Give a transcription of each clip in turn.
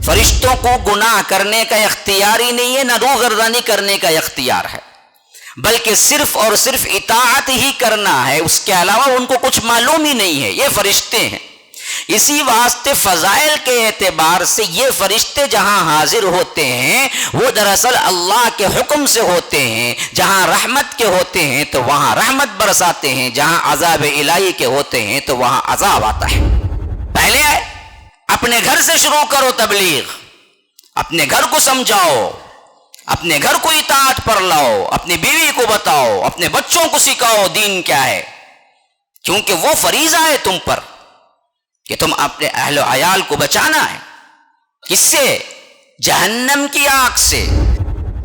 فرشتوں کو گناہ کرنے کا اختیار ہی نہیں ہے، نہ روح گردانی کرنے کا اختیار ہے، بلکہ صرف اور صرف اطاعت ہی کرنا ہے، اس کے علاوہ ان کو کچھ معلوم ہی نہیں ہے، یہ فرشتے ہیں۔ اسی واسطے فضائل کے اعتبار سے یہ فرشتے جہاں حاضر ہوتے ہیں وہ دراصل اللہ کے حکم سے ہوتے ہیں، جہاں رحمت کے ہوتے ہیں تو وہاں رحمت برساتے ہیں، جہاں عذاب الہی کے ہوتے ہیں تو وہاں عذاب آتا ہے۔ پہلے اپنے گھر سے شروع کرو تبلیغ، اپنے گھر کو سمجھاؤ، اپنے گھر کو اطاعت پر لاؤ، اپنی بیوی کو بتاؤ، اپنے بچوں کو سکھاؤ دین کیا ہے، کیونکہ وہ فریضہ ہے تم پر کہ تم اپنے اہل و عیال کو بچانا ہے۔ کس سے؟ جہنم کی آگ سے۔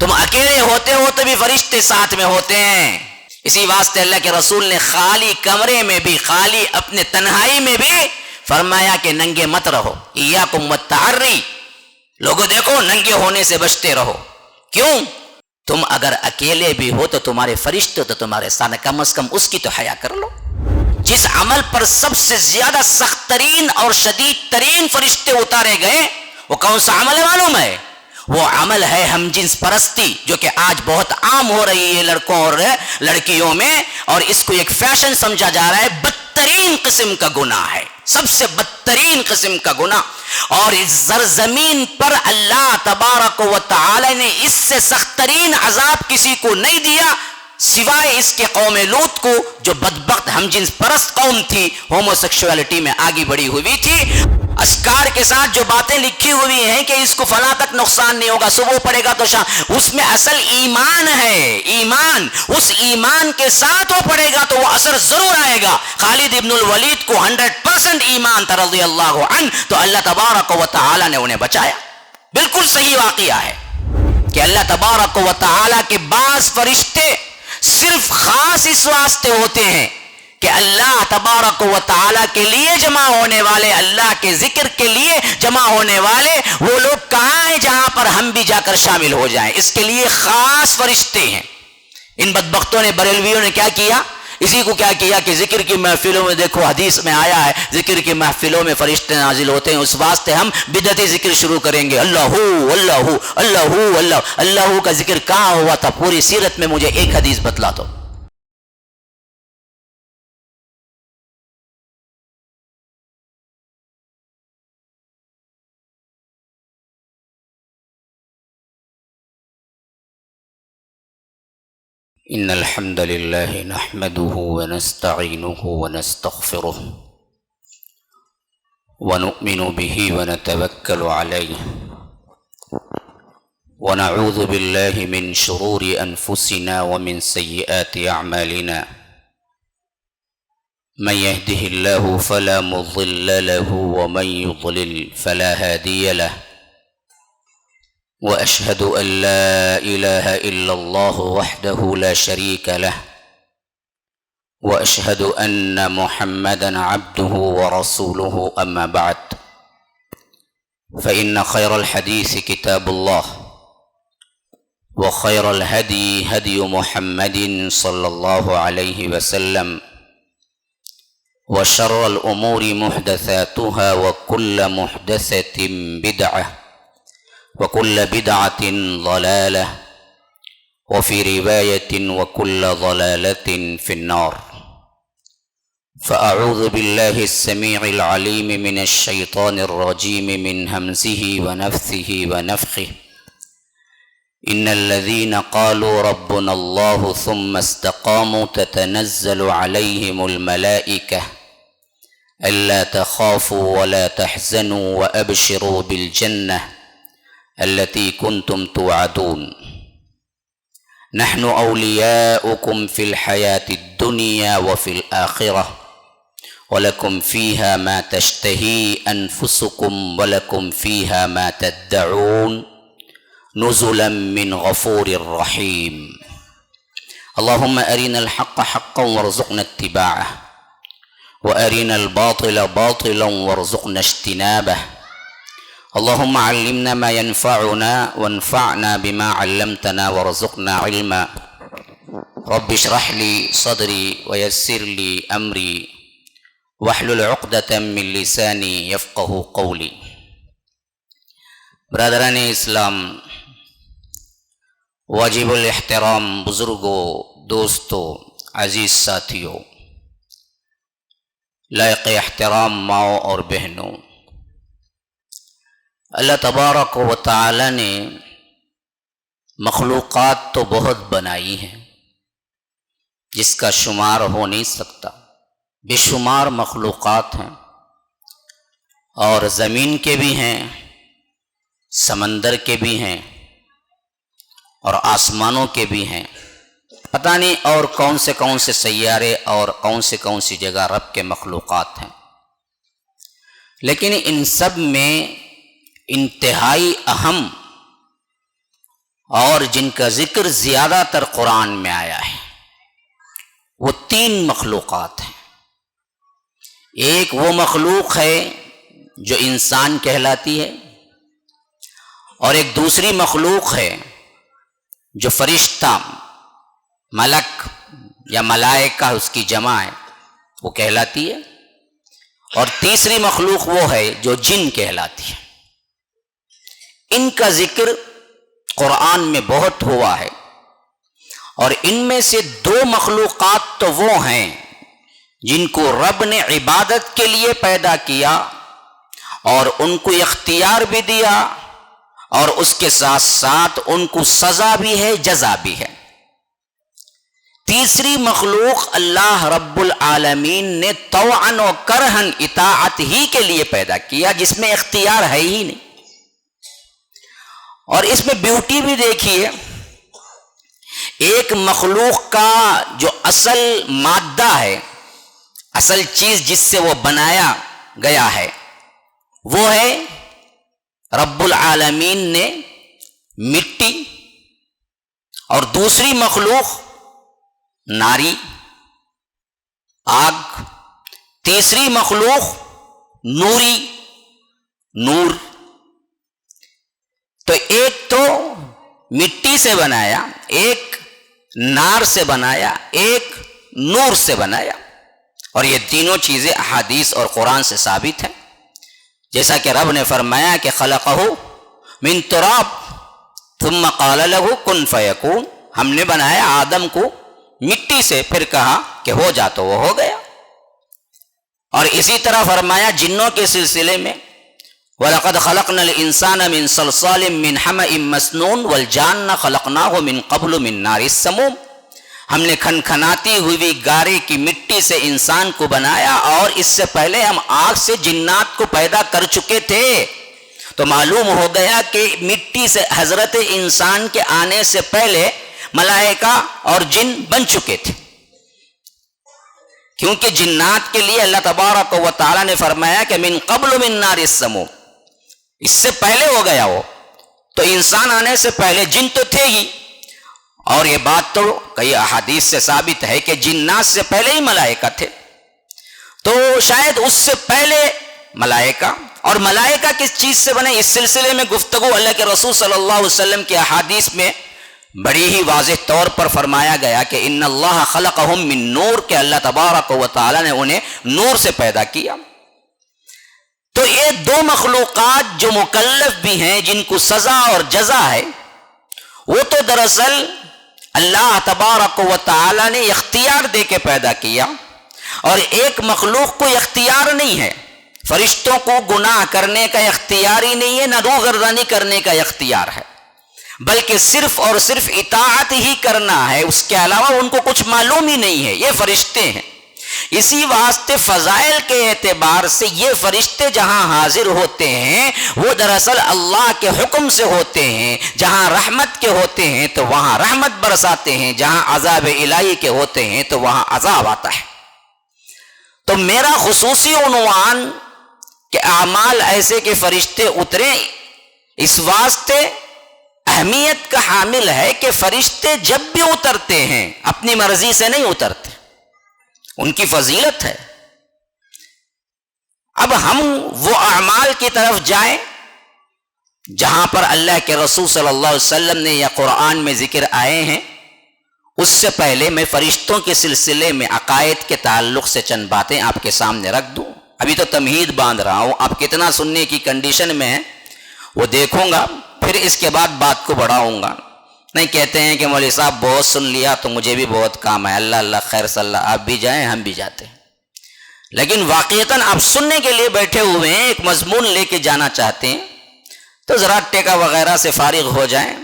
تم اکیلے ہوتے ہو تو بھی فرشتے ساتھ میں ہوتے ہیں۔ اسی واسطے اللہ کے رسول نے خالی کمرے میں بھی، خالی اپنے تنہائی میں بھی فرمایا کہ ننگے مت رہو، ایاکم والتعری، لوگوں دیکھو ننگے ہونے سے بچتے رہو۔ کیوں؟ تم اگر اکیلے بھی ہو تو تمہارے فرشتے تو تمہارے سامنے، کم از کم اس کی تو حیا کر لو۔ جس عمل پر سب سے زیادہ سخت ترین اور شدید ترین فرشتے اتارے گئے وہ کون سا عمل ہے معلوم ہے؟ وہ عمل ہے ہم جنس پرستی، جو کہ آج بہت عام ہو رہی ہے لڑکوں اور لڑکیوں میں، اور اس کو ایک فیشن سمجھا جا رہا ہے۔ بدترین قسم کا گناہ ہے، سب سے بدترین قسم کا گناہ، اور اس زرزمین پر اللہ تبارک و تعالی نے اس سے سخت ترین عذاب کسی کو نہیں دیا سوائے اس کے قوم لوط کو، جو بدبخت ہم جنس پرست قوم تھی، ہومو سیکشوالٹی میں آگے بڑھی ہوئی تھی۔ اسکار کے ساتھ جو باتیں لکھی ہوئی ہیں کہ اس کو فلاں تک نقصان نہیں ہوگا، صبح پڑے گا تو شام، اس میں اصل ایمان ہے، ایمان، اس ایمان کے ساتھ وہ پڑے گا تو وہ اثر ضرور آئے گا۔ خالد ابن الولید کو 100% ایمان تھا رضی اللہ عنہ، تو اللہ تبارک و تعالی نے انہیں بچایا۔ بالکل صحیح واقعہ ہے کہ اللہ تبارک و تعالی کے بعض فرشتے صرف خاص اس واسطے ہوتے ہیں کہ اللہ تبارک و تعالیٰ کے لیے جمع ہونے والے، اللہ کے ذکر کے لیے جمع ہونے والے وہ لوگ کہاں ہیں جہاں پر ہم بھی جا کر شامل ہو جائیں، اس کے لیے خاص فرشتے ہیں۔ ان بدبختوں نے، بریلویوں نے کیا کیا؟ اسی کو کیا کیا کہ ذکر کی محفلوں میں، دیکھو حدیث میں آیا ہے ذکر کی محفلوں میں فرشتے نازل ہوتے ہیں، اس واسطے ہم بدعتی ذکر شروع کریں گے، اللہ اللہ اللہ اللہ اللہ کا ذکر کہاں ہوا تھا پوری سیرت میں؟ مجھے ایک حدیث بتلا دو۔ ان الحمد لله نحمده ونستعينه ونستغفره ونؤمن به ونتوكل عليه ونعوذ بالله من شرور انفسنا ومن سيئات اعمالنا، من يهده الله فلا مضل له ومن يضلل فلا هادي له، وأشهد أن لا إله إلا الله وحده لا شريك له، وأشهد أن محمدا عبده ورسوله، أما بعد، فإن خير الحديث كتاب الله، وخير الهدي هدي محمد صلى الله عليه وسلم، وشر الأمور محدثاتها وكل محدثة بدعة وكل بدعة ضلالة، وفي رواية وكل ضلالة في النار۔ فأعوذ بالله السميع العليم من الشيطان الرجيم من همزه ونفثه ونفخه، إن الذين قالوا ربنا الله ثم استقاموا تتنزل عليهم الملائكة ألا تخافوا ولا تحزنوا وأبشروا بالجنة التي كنتم توعدون، نحن أولياؤكم في الحياة الدنيا وفي الآخرة، ولكم فيها ما تشتهي أنفسكم ولكم فيها ما تدعون، نزلا من غفور رحيم۔ اللهم أرنا الحق حقا وارزقنا اتباعه، وأرنا الباطل باطلا وارزقنا اجتنابه، اللهم علمنا ما ينفعنا وانفعنا بما علمتنا وارزقنا علما، رب اشرح لي صدري ويسر لي أمري واحلل عقدة من لساني يفقه قولي۔ برادران اسلام، واجب الاحترام بزرگوں، دوستوں، عزیز ساتھیوں، لائق احترام ماؤں اور بہنوں، اللہ تبارک و تعالی نے مخلوقات تو بہت بنائی ہیں جس کا شمار ہو نہیں سکتا، بے شمار مخلوقات ہیں، اور زمین کے بھی ہیں، سمندر کے بھی ہیں، اور آسمانوں کے بھی ہیں، پتہ نہیں اور کون سے سیارے اور کون سی جگہ رب کے مخلوقات ہیں، لیکن ان سب میں انتہائی اہم اور جن کا ذکر زیادہ تر قرآن میں آیا ہے وہ 3 مخلوقات ہیں۔ ایک وہ مخلوق ہے جو انسان کہلاتی ہے، اور ایک دوسری مخلوق ہے جو فرشتہ، ملک یا ملائکہ اس کی جمع ہے، وہ کہلاتی ہے، اور تیسری مخلوق وہ ہے جو جن کہلاتی ہے۔ ان کا ذکر قرآن میں بہت ہوا ہے، اور ان میں سے 2 مخلوقات تو وہ ہیں جن کو رب نے عبادت کے لیے پیدا کیا اور ان کو اختیار بھی دیا، اور اس کے ساتھ ساتھ ان کو سزا بھی ہے، جزا بھی ہے۔ تیسری مخلوق اللہ رب العالمین نے طوعاً و کرہاً اطاعت ہی کے لیے پیدا کیا، جس میں اختیار ہے ہی نہیں۔ اور اس میں بیوٹی بھی دیکھیے، ایک مخلوق کا جو اصل مادہ ہے، اصل چیز جس سے وہ بنایا گیا ہے، وہ ہے رب العالمین نے مٹی، اور دوسری مخلوق ناری، آگ، تیسری مخلوق نوری، نور۔ تو ایک تو مٹی سے بنایا، ایک نار سے بنایا، ایک نور سے بنایا، اور یہ تینوں چیزیں احادیث اور قرآن سے ثابت ہیں، جیسا کہ رب نے فرمایا کہ خلقہ من تراب ثم قال له کن فیکون، ہم نے بنایا آدم کو مٹی سے، پھر کہا کہ ہو جا تو وہ ہو گیا۔ اور اسی طرح فرمایا جنوں کے سلسلے میں وَلَقَدْ خَلَقْنَا الْإِنسَانَ مِنْ صَلْصَالٍ مِّنْ حَمَإٍ مَّسْنُونٍ وَالْجَانَّ خَلَقْنَاهُ مِنْ قَبْلُ مِنْ نَارِ السَّمُومِ، ہم نے کھنکھناتی ہوئی گارے کی مٹی سے انسان کو بنایا، اور اس سے پہلے ہم آگ سے جنات کو پیدا کر چکے تھے۔ تو معلوم ہو گیا کہ مٹی سے حضرت انسان کے آنے سے پہلے ملائکہ اور جن بن چکے تھے، کیونکہ جنات کے لیے اللہ تبارک و تعالی نے فرمایا کہ من قبل من نار السموم، اس سے پہلے ہو گیا وہ، تو انسان آنے سے پہلے جن تو تھے ہی، اور یہ بات تو کئی احادیث سے ثابت ہے کہ جنات سے پہلے ہی ملائکہ تھے، تو شاید اس سے پہلے ملائکہ، اور ملائکہ کس چیز سے بنے، اس سلسلے میں گفتگو اللہ کے رسول صلی اللہ علیہ وسلم کی احادیث میں بڑی ہی واضح طور پر فرمایا گیا کہ ان اللہ خلقہم من نور، کہ اللہ تبارک و تعالی نے انہیں نور سے پیدا کیا۔ تو یہ 2 مخلوقات جو مکلف بھی ہیں، جن کو سزا اور جزا ہے، وہ تو دراصل اللہ تبارک و تعالی نے اختیار دے کے پیدا کیا، اور ایک مخلوق کو اختیار نہیں ہے۔ فرشتوں کو گناہ کرنے کا اختیار ہی نہیں ہے، نہ روگردانی کرنے کا اختیار ہے، بلکہ صرف اور صرف اطاعت ہی کرنا ہے، اس کے علاوہ ان کو کچھ معلوم ہی نہیں ہے، یہ فرشتے ہیں۔ اسی واسطے فضائل کے اعتبار سے یہ فرشتے جہاں حاضر ہوتے ہیں وہ دراصل اللہ کے حکم سے ہوتے ہیں، جہاں رحمت کے ہوتے ہیں تو وہاں رحمت برساتے ہیں، جہاں عذاب الہی کے ہوتے ہیں تو وہاں عذاب آتا ہے۔ تو میرا خصوصی عنوان کہ اعمال ایسے کہ فرشتے اتریں، اس واسطے اہمیت کا حامل ہے کہ فرشتے جب بھی اترتے ہیں اپنی مرضی سے نہیں اترتے، ان کی فضیلت ہے۔ اب ہم وہ اعمال کی طرف جائیں جہاں پر اللہ کے رسول صلی اللہ علیہ وسلم نے یا قرآن میں ذکر آئے ہیں، اس سے پہلے میں فرشتوں کے سلسلے میں عقائد کے تعلق سے چند باتیں آپ کے سامنے رکھ دوں۔ ابھی تو تمہید باندھ رہا ہوں، آپ کتنا سننے کی کنڈیشن میں ہیں وہ دیکھوں گا، پھر اس کے بعد بات کو بڑھاؤں گا۔ نہیں کہتے ہیں کہ مولوی صاحب بہت سن لیا تو مجھے بھی بہت کام ہے، اللہ اللہ خیر صلی اللہ، آپ بھی جائیں ہم بھی جاتے ہیں، لیکن واقعتاً آپ سننے کے لیے بیٹھے ہوئے ہیں، ایک مضمون لے کے جانا چاہتے ہیں تو ذرا ٹیکا وغیرہ سے فارغ ہو جائیں۔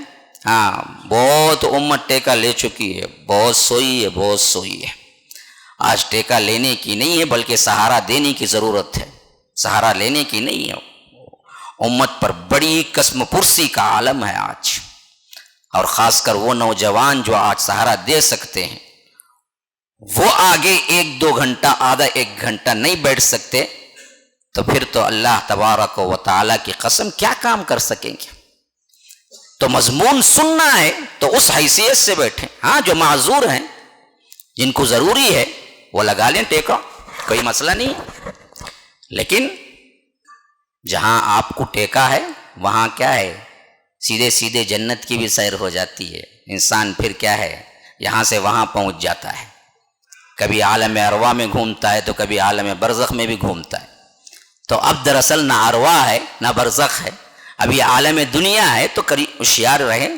ہاں بہت امت ٹیکا لے چکی ہے، بہت سوئی ہے، بہت سوئی ہے۔ آج ٹیکا لینے کی نہیں ہے بلکہ سہارا دینے کی ضرورت ہے، سہارا لینے کی نہیں ہے۔ امت پر بڑی قسم پرسی کا عالم ہے آج، اور خاص کر وہ نوجوان جو آج سہارا دے سکتے ہیں وہ آگے 1-2 گھنٹہ، آدھا 1 گھنٹہ نہیں بیٹھ سکتے، تو پھر تو اللہ تبارک و تعالیٰ کی قسم کیا کام کر سکیں گے؟ تو مضمون سننا ہے تو اس حیثیت سے بیٹھیں۔ ہاں جو معذور ہیں، جن کو ضروری ہے، وہ لگا لیں ٹیکا، کوئی مسئلہ نہیں ہے، لیکن جہاں آپ کو ٹیکا ہے وہاں کیا ہے، سیدھے سیدھے جنت کی بھی سیر ہو جاتی ہے، انسان پھر کیا ہے یہاں سے وہاں پہنچ جاتا ہے، کبھی عالم ارواح میں گھومتا ہے تو کبھی عالم برزخ میں بھی گھومتا ہے۔ تو اب دراصل نہ ارواح ہے نہ برزخ ہے، ابھی عالم دنیا ہے، تو قریب ہوشیار رہیں،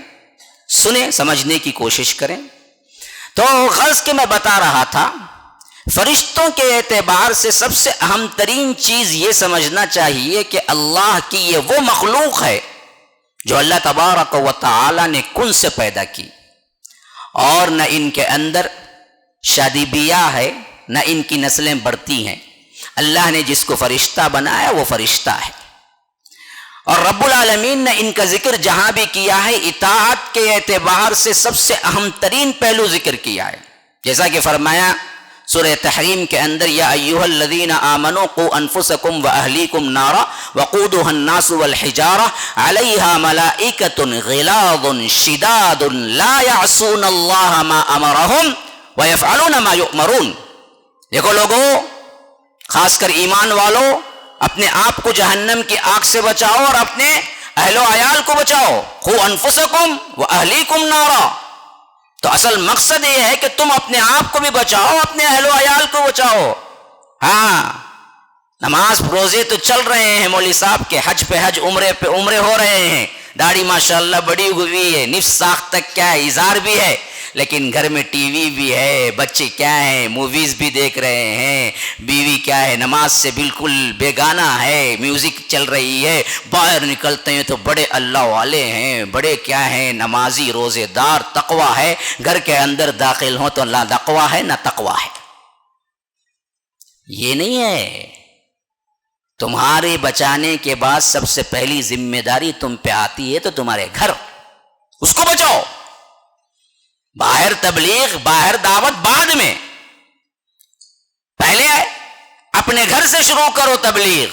سنیں، سمجھنے کی کوشش کریں۔ تو غرض کہ میں بتا رہا تھا، فرشتوں کے اعتبار سے سب سے اہم ترین چیز یہ سمجھنا چاہیے کہ اللہ کی یہ وہ مخلوق ہے جو اللہ تبارک و تعالی نے کن سے پیدا کی، اور نہ ان کے اندر شادی بیاہ ہے، نہ ان کی نسلیں بڑھتی ہیں۔ اللہ نے جس کو فرشتہ بنایا وہ فرشتہ ہے، اور رب العالمین نے ان کا ذکر جہاں بھی کیا ہے اطاعت کے اعتبار سے سب سے اہم ترین پہلو ذکر کیا ہے، جیسا کہ فرمایا سورہ تحریم کے اندر، یا ایھا الذین آمنوا قوا انفسکم واہلیکم نارا وقودھا الناس والحجارہ علیہا ملائکۃ غلاظ شداد لا یعصون اللہ ما امرہم ویفعلون ما یؤمرون۔ دیکھو لوگوں، خاص کر ایمان والو، اپنے آپ کو جہنم کی آگ سے بچاؤ اور اپنے اہل و عیال کو بچاؤ۔ قوا انفسکم واہلیکم نارا، تو اصل مقصد یہ ہے کہ تم اپنے آپ کو بھی بچاؤ، اپنے اہل و عیال کو بچاؤ۔ ہاں نماز روزے تو چل رہے ہیں مولوی صاحب کے، حج پہ حج، عمرے پہ عمرے ہو رہے ہیں، داڑھی ماشاءاللہ بڑی ہوئی ہے، نصف ساخت تک کیا ہے اظہار بھی ہے، لیکن گھر میں ٹی وی بھی ہے، بچے کیا ہیں موویز بھی دیکھ رہے ہیں، بیوی کیا ہے نماز سے بالکل بیگانہ ہے، میوزک چل رہی ہے، باہر نکلتے ہیں تو بڑے اللہ والے ہیں، بڑے کیا ہیں نمازی، روزے دار، تقوی ہے، گھر کے اندر داخل ہوں تو نہ تقوی ہے نہ تقوی ہے۔ یہ نہیں ہے، تمہارے بچانے کے بعد سب سے پہلی ذمہ داری تم پہ آتی ہے تو تمہارے گھر، اس کو بچاؤ۔ باہر تبلیغ، باہر دعوت بعد میں، پہلے اپنے گھر سے شروع کرو تبلیغ،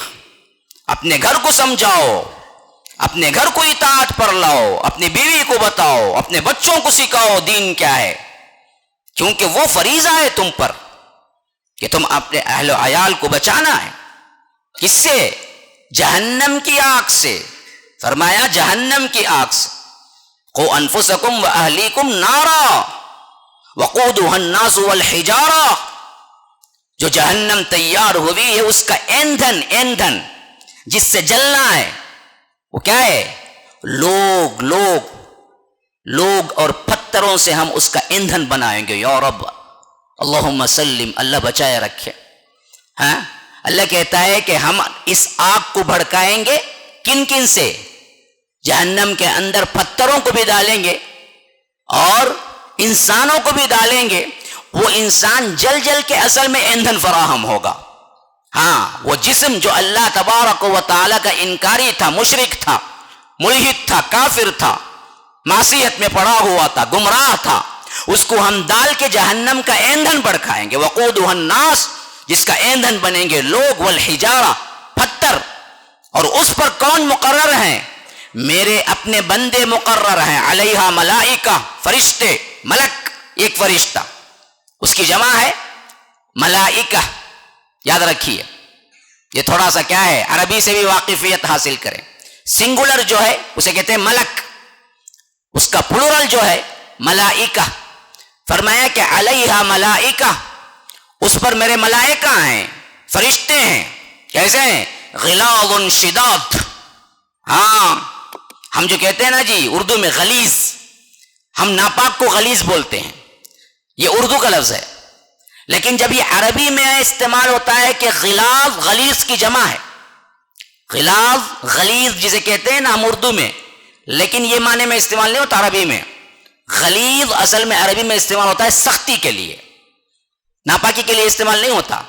اپنے گھر کو سمجھاؤ، اپنے گھر کو اطاعت پر لاؤ، اپنی بیوی کو بتاؤ، اپنے بچوں کو سکھاؤ دین کیا ہے، کیونکہ وہ فریضہ ہے تم پر کہ تم اپنے اہل و عیال کو بچانا ہے۔ کس سے؟ جہنم کی آگ سے، فرمایا جہنم کی آگ سے۔ قوا انفسکم واہلیکم نارا وقودھا الناس والحجارہ، جو جہنم تیار ہوئی ہے اس کا ایندھن جس سے جلنا ہے وہ کیا ہے؟ لوگ اور پتھروں سے ہم اس کا ایندھن بنائیں گے۔ یا رب اللہم سلم، اللہ بچائے رکھے۔ ہاں اللہ کہتا ہے کہ ہم اس آگ کو بھڑکائیں گے، کن سے؟ جہنم کے اندر پتھروں کو بھی ڈالیں گے اور انسانوں کو بھی ڈالیں گے، وہ انسان جل کے اصل میں ایندھن فراہم ہوگا۔ ہاں وہ جسم جو اللہ تبارک و تعالی کا انکاری تھا، مشرک تھا، ملحد تھا، کافر تھا، معصیت میں پڑا ہوا تھا، گمراہ تھا، اس کو ہم ڈال کے جہنم کا ایندھن بھڑکائیں گے۔ وقودھا الناس، جس کا ایندھن بنیں گے لوگ، والحجارہ، پتھر، اور اس پر کون مقرر ہیں؟ میرے اپنے بندے مقرر ہیں، علیہا ملائکہ، فرشتے، ملک ایک فرشتہ، اس کی جمع ہے ملائکہ، یاد رکھیے، یہ تھوڑا سا کیا ہے عربی سے بھی واقفیت حاصل کریں۔ سنگولر جو ہے اسے کہتے ہیں ملک، اس کا پلورل جو ہے ملائکہ۔ فرمایا کہ علیہا ملائکہ، اس پر میرے ملائکہ ہیں، فرشتے ہیں، کیسے ہیں؟ غلاظ شداد، ہاں ہم جو کہتے ہیں نا جی اردو میں غلیظ، ہم ناپاک کو غلیظ بولتے ہیں، یہ اردو کا لفظ ہے، لیکن جب یہ عربی میں استعمال ہوتا ہے کہ غلاظ غلیظ کی جمع ہے، غلاظ غلیظ جسے کہتے ہیں نا ہم اردو میں، لیکن یہ معنی میں استعمال نہیں ہوتا عربی میں. غلیظ اصل میں عربی میں استعمال ہوتا ہے سختی کے لیے، ناپاکی کے لیے استعمال نہیں ہوتا.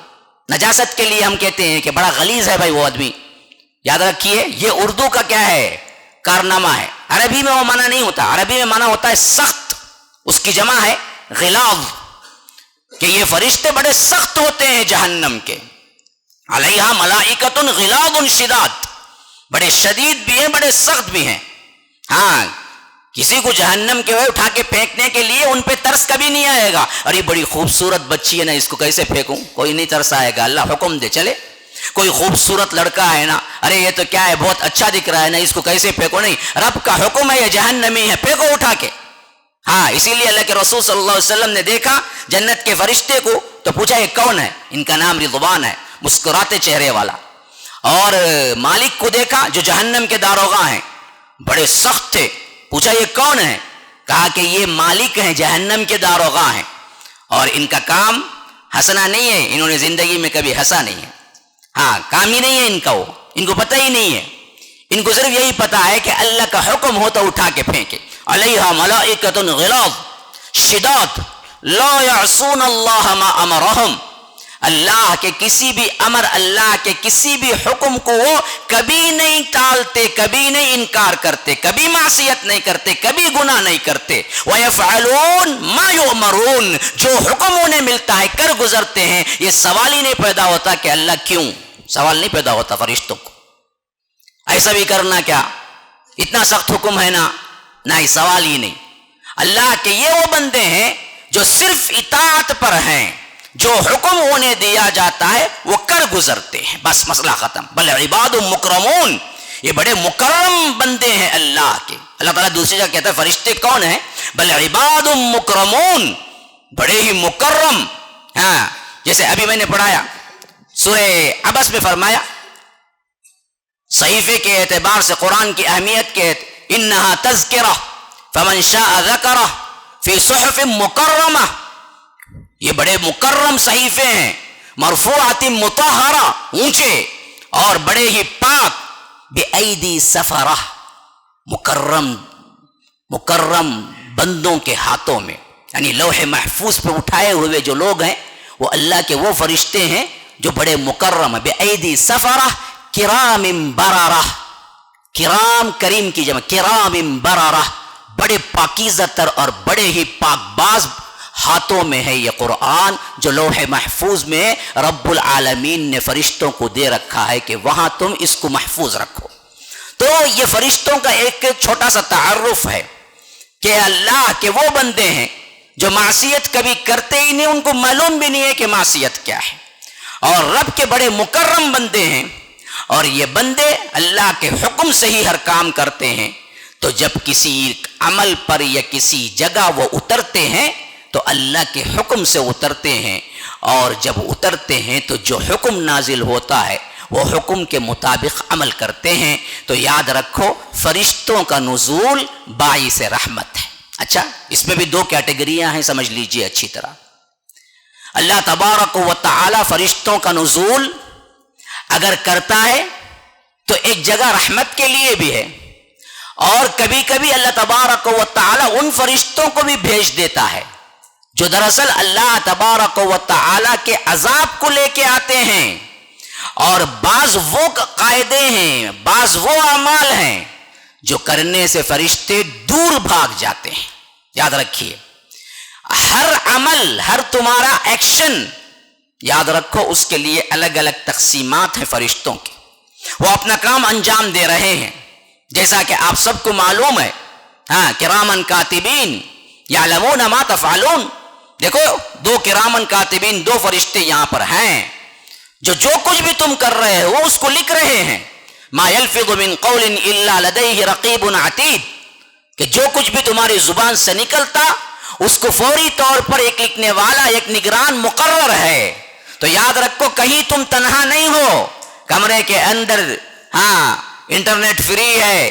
نجاست کے لیے ہم کہتے ہیں کہ بڑا غلیظ ہے بھائی وہ آدمی. یاد رکھیے یہ اردو کا کیا ہے، کارنامہ ہے. عربی میں وہ معنی نہیں ہوتا، عربی میں معنی ہوتا ہے سخت، اس کی جمع ہے غلاظ، کہ یہ فرشتے بڑے سخت ہوتے ہیں جہنم کے. علیہا ملائکۃ غلاظ شداد، بڑے شدید بھی ہیں بڑے سخت بھی ہیں. ہاں کسی کو جہنم کے اٹھا کے پھینکنے کے لیے ان پہ ترس کبھی نہیں آئے گا، ارے بڑی خوبصورت بچی ہے نا اس کو کیسے پھینکوں، کوئی نہیں ترس آئے گا. اللہ حکم دے چلے. کوئی خوبصورت لڑکا ہے نا، ارے یہ تو کیا ہے بہت اچھا دکھ رہا ہے نا اس کو کیسے پھینکو، نہیں، رب کا حکم ہے یہ جہنمی ہے پھینکو اٹھا کے. ہاں اسی لیے اللہ کے رسول صلی اللہ علیہ وسلم نے دیکھا جنت کے فرشتے کو تو پوچھا یہ کون ہے، ان کا نام رضوان ہے، مسکراتے چہرے والا. اور مالک کو دیکھا جو جہنم کے داروغہ ہیں، بڑے سخت تھے، پوچھا یہ کون ہے، کہا کہ یہ مالک ہیں جہنم کے داروغہ ہیں، اور ان کا کام ہنسنا نہیں ہے، انہوں نے زندگی میں کبھی ہنسا نہیں ہے. ہاں کام ہی نہیں ہے ان کا، وہ ان کو پتہ ہی نہیں ہے، ان کو صرف یہی پتا ہے کہ اللہ کا حکم ہو تو اٹھا کے پھینکے. علیہا ملائکۃ غلاظ شداد لا یعصون اللہ ما امرہم، اللہ کے کسی بھی امر، اللہ کے کسی بھی حکم کو وہ کبھی نہیں ٹالتے، کبھی نہیں انکار کرتے، کبھی معصیت نہیں کرتے، کبھی گناہ نہیں کرتے. وَيَفْعَلُونَ مَا يُؤْمَرُونَ، جو حکم انہیں ملتا ہے کر گزرتے ہیں. یہ سوال ہی نہیں پیدا ہوتا کہ اللہ کیوں، سوال نہیں پیدا ہوتا فرشتوں کو ایسا بھی کرنا کیا، اتنا سخت حکم ہے نا، نہیں سوال ہی نہیں. اللہ کے یہ وہ بندے ہیں جو صرف اطاعت پر ہیں، جو حکم انہیں دیا جاتا ہے وہ کر گزرتے ہیں، بس مسئلہ ختم. بل عباد مکرمون، یہ بڑے مکرم بندے ہیں اللہ کے. اللہ تعالیٰ دوسری جگہ کہتا ہے فرشتے کون ہیں، بل عباد مکرمون، بڑے ہی مکرم. ہاں جیسے ابھی میں نے پڑھایا سورہ عبس میں فرمایا صحیفے کے اعتبار سے قرآن کی اہمیت کے انہا تذکرہ فمن شاء ذکرہ فی صحف مکرمہ، یہ بڑے مکرم صحیفے ہیں، مرفوعات مطہرہ، اونچے اور بڑے ہی پاک، بِأَيْدِي سفرہ، مکرم بندوں کے ہاتھوں میں، یعنی لوح محفوظ پہ اٹھائے ہوئے جو لوگ ہیں وہ اللہ کے وہ فرشتے ہیں جو بڑے مکرم ہیں. بِأَيْدِي سفرہ کرام بررہ، کرام کریم کی جمع، کرام بررہ، بڑے پاکیزہ تر اور بڑے ہی پاک باز ہاتھوں میں ہے یہ قرآن جو لوح محفوظ میں رب العالمین نے فرشتوں کو دے رکھا ہے کہ وہاں تم اس کو محفوظ رکھو. تو یہ فرشتوں کا ایک چھوٹا سا تعارف ہے کہ اللہ کے وہ بندے ہیں جو معصیت کبھی کرتے ہی نہیں، ان کو معلوم بھی نہیں ہے کہ معصیت کیا ہے، اور رب کے بڑے مکرم بندے ہیں، اور یہ بندے اللہ کے حکم سے ہی ہر کام کرتے ہیں. تو جب کسی عمل پر یا کسی جگہ وہ اترتے ہیں تو اللہ کے حکم سے اترتے ہیں، اور جب اترتے ہیں تو جو حکم نازل ہوتا ہے وہ حکم کے مطابق عمل کرتے ہیں. تو یاد رکھو فرشتوں کا نزول باعث رحمت ہے. اچھا اس میں بھی دو کیٹیگریاں ہیں، سمجھ لیجئے اچھی طرح. اللہ تبارک و تعالی فرشتوں کا نزول اگر کرتا ہے تو ایک جگہ رحمت کے لیے بھی ہے، اور کبھی کبھی اللہ تبارک و تعالی ان فرشتوں کو بھی بھیج دیتا ہے جو دراصل اللہ تبارک و تعالی کے عذاب کو لے کے آتے ہیں. اور بعض وہ قاعدے ہیں، بعض وہ اعمال ہیں جو کرنے سے فرشتے دور بھاگ جاتے ہیں. یاد رکھیے ہر عمل، ہر تمہارا ایکشن، یاد رکھو اس کے لیے الگ الگ تقسیمات ہیں فرشتوں کی، وہ اپنا کام انجام دے رہے ہیں. جیسا کہ آپ سب کو معلوم ہے، ہاں کرامن کاتبین یعلمون ما تفعلون. دیکھو دو کرامن کاتبین، دو فرشتے یہاں پر ہیں جو کچھ بھی تم کر رہے ہو اس کو لکھ رہے ہیں. ما یلفظ من قول الا لدیہ رقیب عتید، کہ جو کچھ بھی تمہاری زبان سے نکلتا اس کو فوری طور پر ایک لکھنے والا، ایک نگران مقرر ہے. تو یاد رکھو کہیں تم تنہا نہیں ہو، کمرے کے اندر ہاں انٹرنیٹ فری ہے،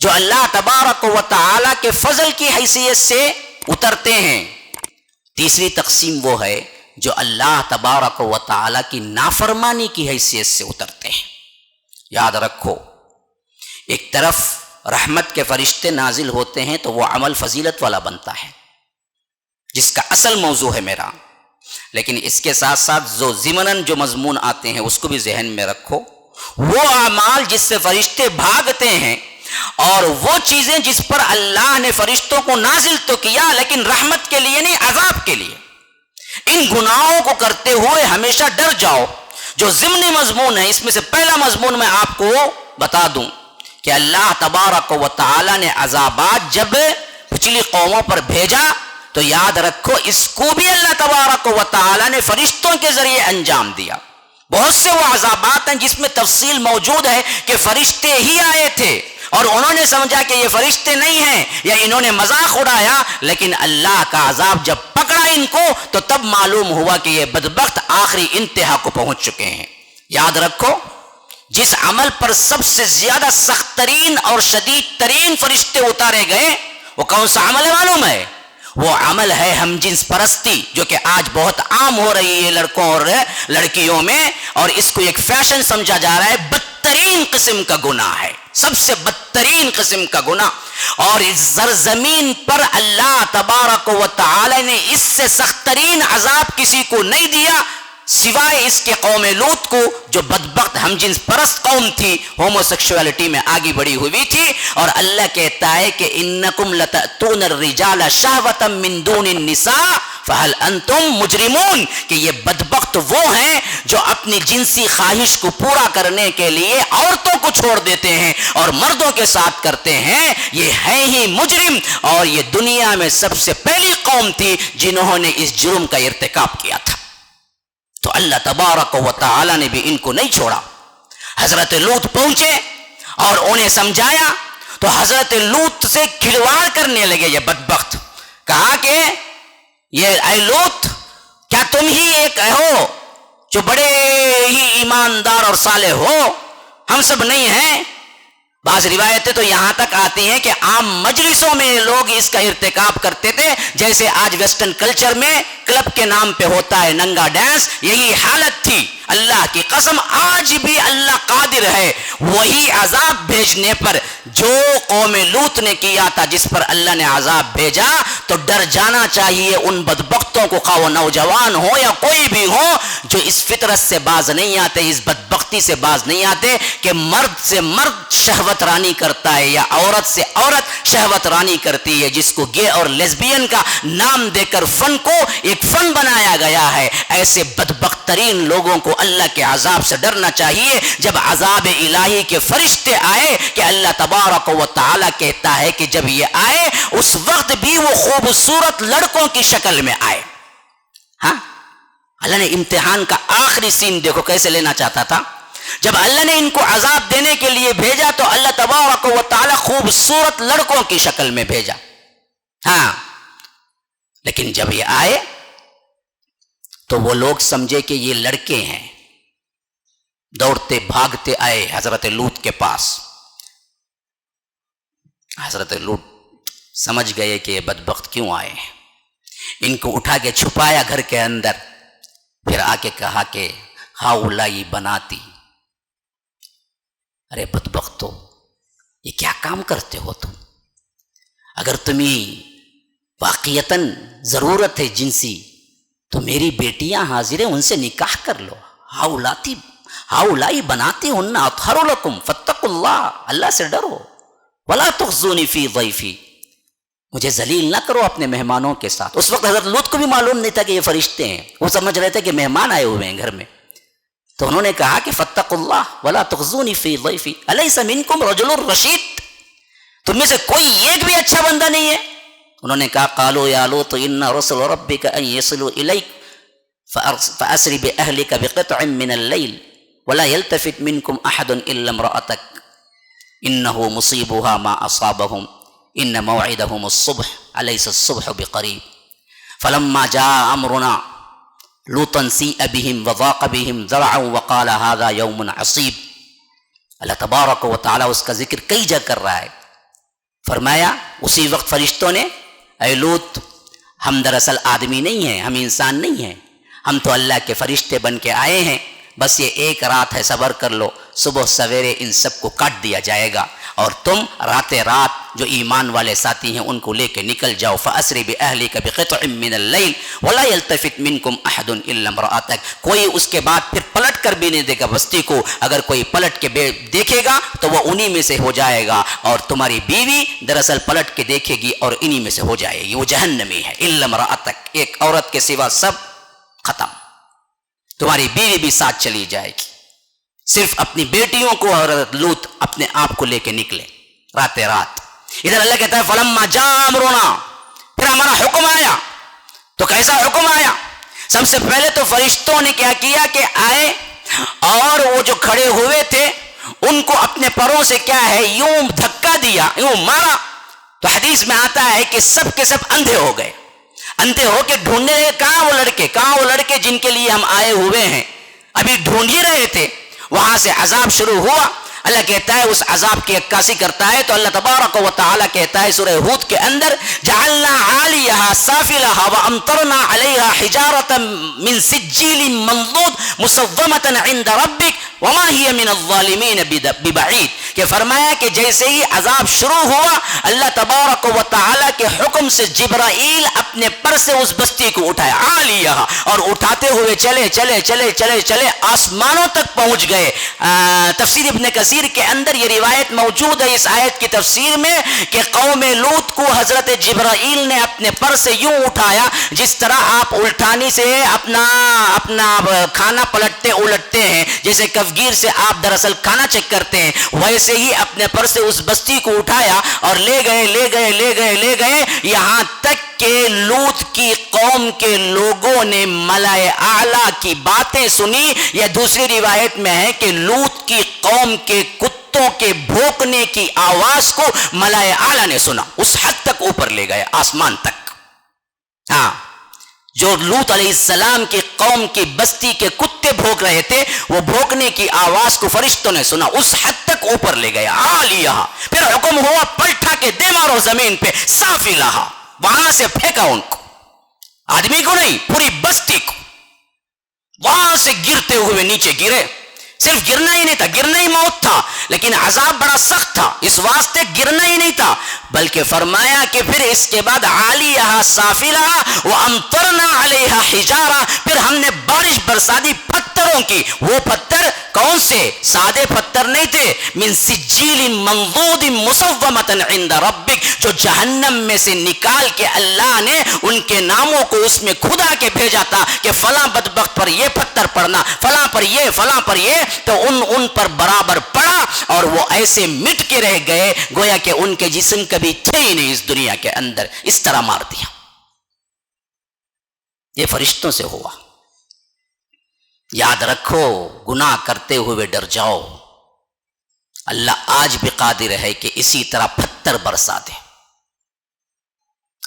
جو اللہ تبارک و تعالی کے فضل کی حیثیت سے اترتے ہیں۔ تیسری تقسیم وہ ہے جو اللہ تبارک و تعالی کی نافرمانی کی حیثیت سے اترتے ہیں۔ یاد رکھو، ایک طرف رحمت کے فرشتے نازل ہوتے ہیں تو وہ عمل فضیلت والا بنتا ہے، جس کا اصل موضوع ہے میرا، لیکن اس کے ساتھ ساتھ جو ضمناً جو مضمون آتے ہیں اس کو بھی ذہن میں رکھو۔ وہ اعمال جس سے فرشتے بھاگتے ہیں اور وہ چیزیں جس پر اللہ نے فرشتوں کو نازل تو کیا لیکن رحمت کے لیے نہیں، عذاب کے لیے، ان گناہوں کو کرتے ہوئے ہمیشہ ڈر جاؤ۔ جو ضمنی مضمون ہے، اس میں سے پہلا مضمون میں آپ کو بتا دوں کہ اللہ تبارک و تعالی نے عذابات جب پچھلی قوموں پر بھیجا تو یاد رکھو اس کو بھی اللہ تبارک و تعالی نے فرشتوں کے ذریعے انجام دیا۔ بہت سے وہ عذابات ہیں جس میں تفصیل موجود ہے کہ فرشتے ہی آئے تھے اور انہوں نے سمجھا کہ یہ فرشتے نہیں ہیں یا انہوں نے مذاق اڑایا، لیکن اللہ کا عذاب جب پکڑا ان کو تو تب معلوم ہوا کہ یہ بدبخت آخری انتہا کو پہنچ چکے ہیں۔ یاد رکھو، جس عمل پر سب سے زیادہ سخت ترین اور شدید ترین فرشتے اتارے گئے وہ کون سا عمل ہے معلوم ہے؟ وہ عمل ہے ہم جنس پرستی، جو کہ آج بہت عام ہو رہی ہے لڑکوں اور لڑکیوں میں، اور اس کو ایک فیشن سمجھا جا رہا ہے۔ بدترین قسم کا گناہ ہے، سب سے بدترین قسم کا گناہ، اور اس زرزمین پر اللہ تبارک و تعالی نے اس سے سخت ترین عذاب کسی کو نہیں دیا سوائے اس کے قوم لوط کو، جو بدبخت ہم جنس پرست قوم تھی، ہومو سیکشوالٹی میں آگے بڑھی ہوئی تھی۔ اور اللہ کہتا ہے کہ انکم لتأتون الرجال شہوۃ من دون النساء فہل انتم مجرمون، کہ یہ بدبخت وہ ہیں جو اپنی جنسی خواہش کو پورا کرنے کے لیے عورتوں کو چھوڑ دیتے ہیں اور مردوں کے ساتھ کرتے ہیں، یہ ہیں ہی مجرم، اور یہ دنیا میں سب سے پہلی قوم تھی جنہوں نے اس جرم کا ارتکاب کیا تھا۔ تو اللہ تبارک و تعالی نے بھی ان کو نہیں چھوڑا۔ حضرت لوط پہنچے اور انہیں سمجھایا تو حضرت لوط سے کھلواڑ کرنے لگے یہ بدبخت۔ کہا کہ یہ اے لوط، کیا تم ہی ایک ہو جو بڑے ہی ایماندار اور صالح ہو؟ ہم سب نہیں ہیں۔ بعض روایتیں تو یہاں تک آتی ہیں کہ عام مجلسوں میں لوگ اس کا ارتکاب کرتے تھے، جیسے آج ویسٹرن کلچر میں کلب کے نام پہ ہوتا ہے ننگا ڈانس، یہی حالت تھی۔ اللہ کی قسم آج بھی اللہ قادر ہے وہی عذاب بھیجنے پر جو قوم لوط نے کیا تھا، جس پر اللہ نے عذاب بھیجا۔ تو ڈر جانا چاہیے ان بدبختوں کو، خواہ وہ نوجوان ہو یا کوئی بھی ہو، جو اس فطرت سے باز نہیں آتے، اس بدبختی سے باز نہیں آتے کہ مرد سے مرد شہوت رانی کرتا ہے یا عورت سے عورت شہوت رانی کرتی ہے، جس کو گے اور لیسبین کا نام دے کر فن کو ایک فن بنایا گیا ہے۔ ایسے بدبخت ترین لوگوں کو اللہ کے عذاب سے ڈرنا چاہیے۔ جب عذاب الہی کے فرشتے آئے کہ اللہ تبارک و تعالی کہتا ہے کہ جب یہ آئے اس وقت بھی وہ خوبصورت لڑکوں کی شکل میں آئے۔ ہاں، اللہ نے امتحان کا آخری سین دیکھو کیسے لینا چاہتا تھا۔ جب اللہ نے ان کو عذاب دینے کے لیے بھیجا تو اللہ تبارک و تعالی خوبصورت لڑکوں کی شکل میں بھیجا۔ ہاں، لیکن جب یہ آئے تو وہ لوگ سمجھے کہ یہ لڑکے ہیں، دوڑتے بھاگتے آئے حضرت لوط کے پاس۔ حضرت لوط سمجھ گئے کہ یہ بدبخت کیوں آئے ہیں، ان کو اٹھا کے چھپایا گھر کے اندر، پھر آ کے کہا کہ ہاؤلائی بناتی، ارے بدبختو یہ کیا کام کرتے ہو تم؟ اگر تمہیں واقعتاً ضرورت ہے جنسی تو میری بیٹیاں حاضر ہیں، ان سے نکاح کر لو۔ ہاؤلائی بناتی ہن اطہر لکم فاتقوا اللہ، اللہ سے ڈرو۔ ولا تخزونی فی ضیفی، مجھے ذلیل نہ کرو اپنے مہمانوں کے ساتھ۔ اس وقت حضرت لوط کو بھی معلوم نہیں تھا کہ یہ فرشتے ہیں، وہ سمجھ رہے تھے کہ مہمان آئے ہوئے ہیں گھر میں۔ تو انہوں نے کہا کہ فاتقوا اللہ ولا تخزونی فی ضیفی الیس منکم رجل رشید، تم میں سے کوئی ایک بھی اچھا بندہ نہیں ہے؟ انہوں نے کہا قالوا یا لوط ان رسل ربک ان یصلوا الیک فاسر باہلک بقطع من اللیل ولا یلتفت منکم احد الا امرأتک انه مصیبها ما اصابهم ان موعدهم الصبح الیس الصبح بقریب فلما جاء امرنا لوطا سیء بهم وضاق بهم ذرعا وقال هذا یوم عصیب۔ اللہ تبارک و تعالی اس کا ذکر کئی جگہ کر رہا ہے فرمایا اسی وقت فرشتوں نے اے لوط ہم دراصل آدمی نہیں ہیں, ہم انسان نہیں ہیں, ہم تو اللہ کے فرشتے بن کے آئے ہیں, بس یہ ایک رات ہے, صبر کر لو, صبح سویرے ان سب کو کاٹ دیا جائے گا اور تم رات جو ایمان والے ساتھی ہیں ان کو لے کے نکل جاؤ. فَأَسْرِ بِأَهْلِكَ بِقِطْعٍ مِّنَ اللَّيْلِ وَلَا يَلْتَفِتْ مِنْكُمْ أَحَدٌ إِلَّا امْرَأَتَكَ. کوئی اس کے بعد پھر پلٹ کر بھی نہیں دے گا بستی کو, اگر کوئی پلٹ کے دیکھے گا تو وہ انہی میں سے ہو جائے گا, اور تمہاری بیوی دراصل پلٹ کے دیکھے گی اور انہی میں سے ہو جائے گی, وہ جہنمی ہے. إِلَّا امْرَأَتَكَ, ایک عورت کے سوا سب ختم, تمہاری بیوی بھی ساتھ چلی جائے گی. صرف اپنی بیٹیوں کو حضرت لوط اپنے آپ کو لے کے نکلے رات. ادھر اللہ کہتا ہے فلما جاء امرنا, پھر ہمارا حکم آیا. تو کیسا حکم آیا؟ سب سے پہلے تو فرشتوں نے کیا کیا کہ آئے اور وہ جو کھڑے ہوئے تھے ان کو اپنے پروں سے کیا ہے یوں دھکا دیا, یوں مارا. تو حدیث میں آتا ہے کہ سب کے سب اندھے ہو گئے, اندھے ہو کے ڈھونڈنے لگے کہاں وہ لڑکے جن کے لیے ہم آئے ہوئے ہیں. ابھی ڈھونڈ ہی رہے تھے, وہاں سے عذاب شروع ہوا. اللہ کہتا ہے اس عذاب کی عکاسی کرتا ہے. تو اللہ تبارک و تعالی کہتا ہے سورہ ہود کے اندر جعلنا عالیہا سافلہا وامطرنا علیہا حجارۃ من سجیل منضود مسومۃ عند ربک وما ہی من الظالمین ببعید, کہ فرمایا کہ جیسے ہی عذاب شروع ہوا اللہ تبارک و تعالی کے حکم سے جبرائیل اپنے پر سے اس بستی کو اٹھایا عالیہا, اور اٹھاتے ہوئے چلے آسمانوں تک پہنچ گئے. تفسیر ابن کثیر کے اندر یہ روایت موجود ہے اس آیت کی تفسیر میں کہ قوم لوط کو حضرت جبرائیل نے اپنے پر سے یوں اٹھایا جس طرح آپ الٹانی سے اپنا کھانا پلٹتے الٹتے ہیں, جیسے کفگیر سے آپ دراصل کھانا چیک کرتے ہیں, ویسے ہی اپنے پر سے اس بستی کو اٹھایا اور لے گئے یہاں تک کہ لوط کی قوم کے لوگوں نے ملائے اعلیٰ کی باتیں سنی. یا دوسری روایت میں ہے کہ لوط کی قوم کے کتوں کے بھونکنے کی آواز کو ملائے اعلیٰ نے سنا, اس حد تک اوپر لے گئے آسمان تک. ہاں, جو لوط علیہ السلام کی قوم کی بستی کے کتے بھونک رہے تھے وہ بھونکنے کی آواز کو فرشتوں نے سنا, اس حد تک اوپر لے گیا عالیہ. پھر حکم ہوا پلٹا کے دے مارو زمین پہ سافلہا, وہاں سے پھینکا ان کو, آدمی کو نہیں پوری بستی کو, وہاں سے گرتے ہوئے نیچے گرے. صرف گرنا ہی نہیں تھا, گرنا ہی موت تھا, لیکن عذاب بڑا سخت تھا, اس واسطے گرنا ہی نہیں تھا, بلکہ فرمایا کہ پھر اس کے بعد عالیہا سافلہا وامطرنا علیہا حجارہ, پھر ہم نے بارش برسا دی پتھروں کی. وہ پتھر کون سے؟ سادے پتھر نہیں تھے, من سجیل منضود مسومۃ عند ربک, جو جہنم میں سے نکال کے اللہ نے ان کے ناموں کو اس میں کھدا کے بھیجا تھا کہ فلاں بدبخت پر یہ پتھر پڑنا, فلاں پر یہ, تو ان پر برابر پڑا اور وہ ایسے مٹ کے رہ گئے گویا کہ ان کے جسم کبھی تھے ہی نہیں اس دنیا کے اندر, اس طرح مار دیا. یہ فرشتوں سے ہوا. یاد رکھو, گناہ کرتے ہوئے ڈر جاؤ, اللہ آج بھی قادر ہے کہ اسی طرح پتھر برسا دے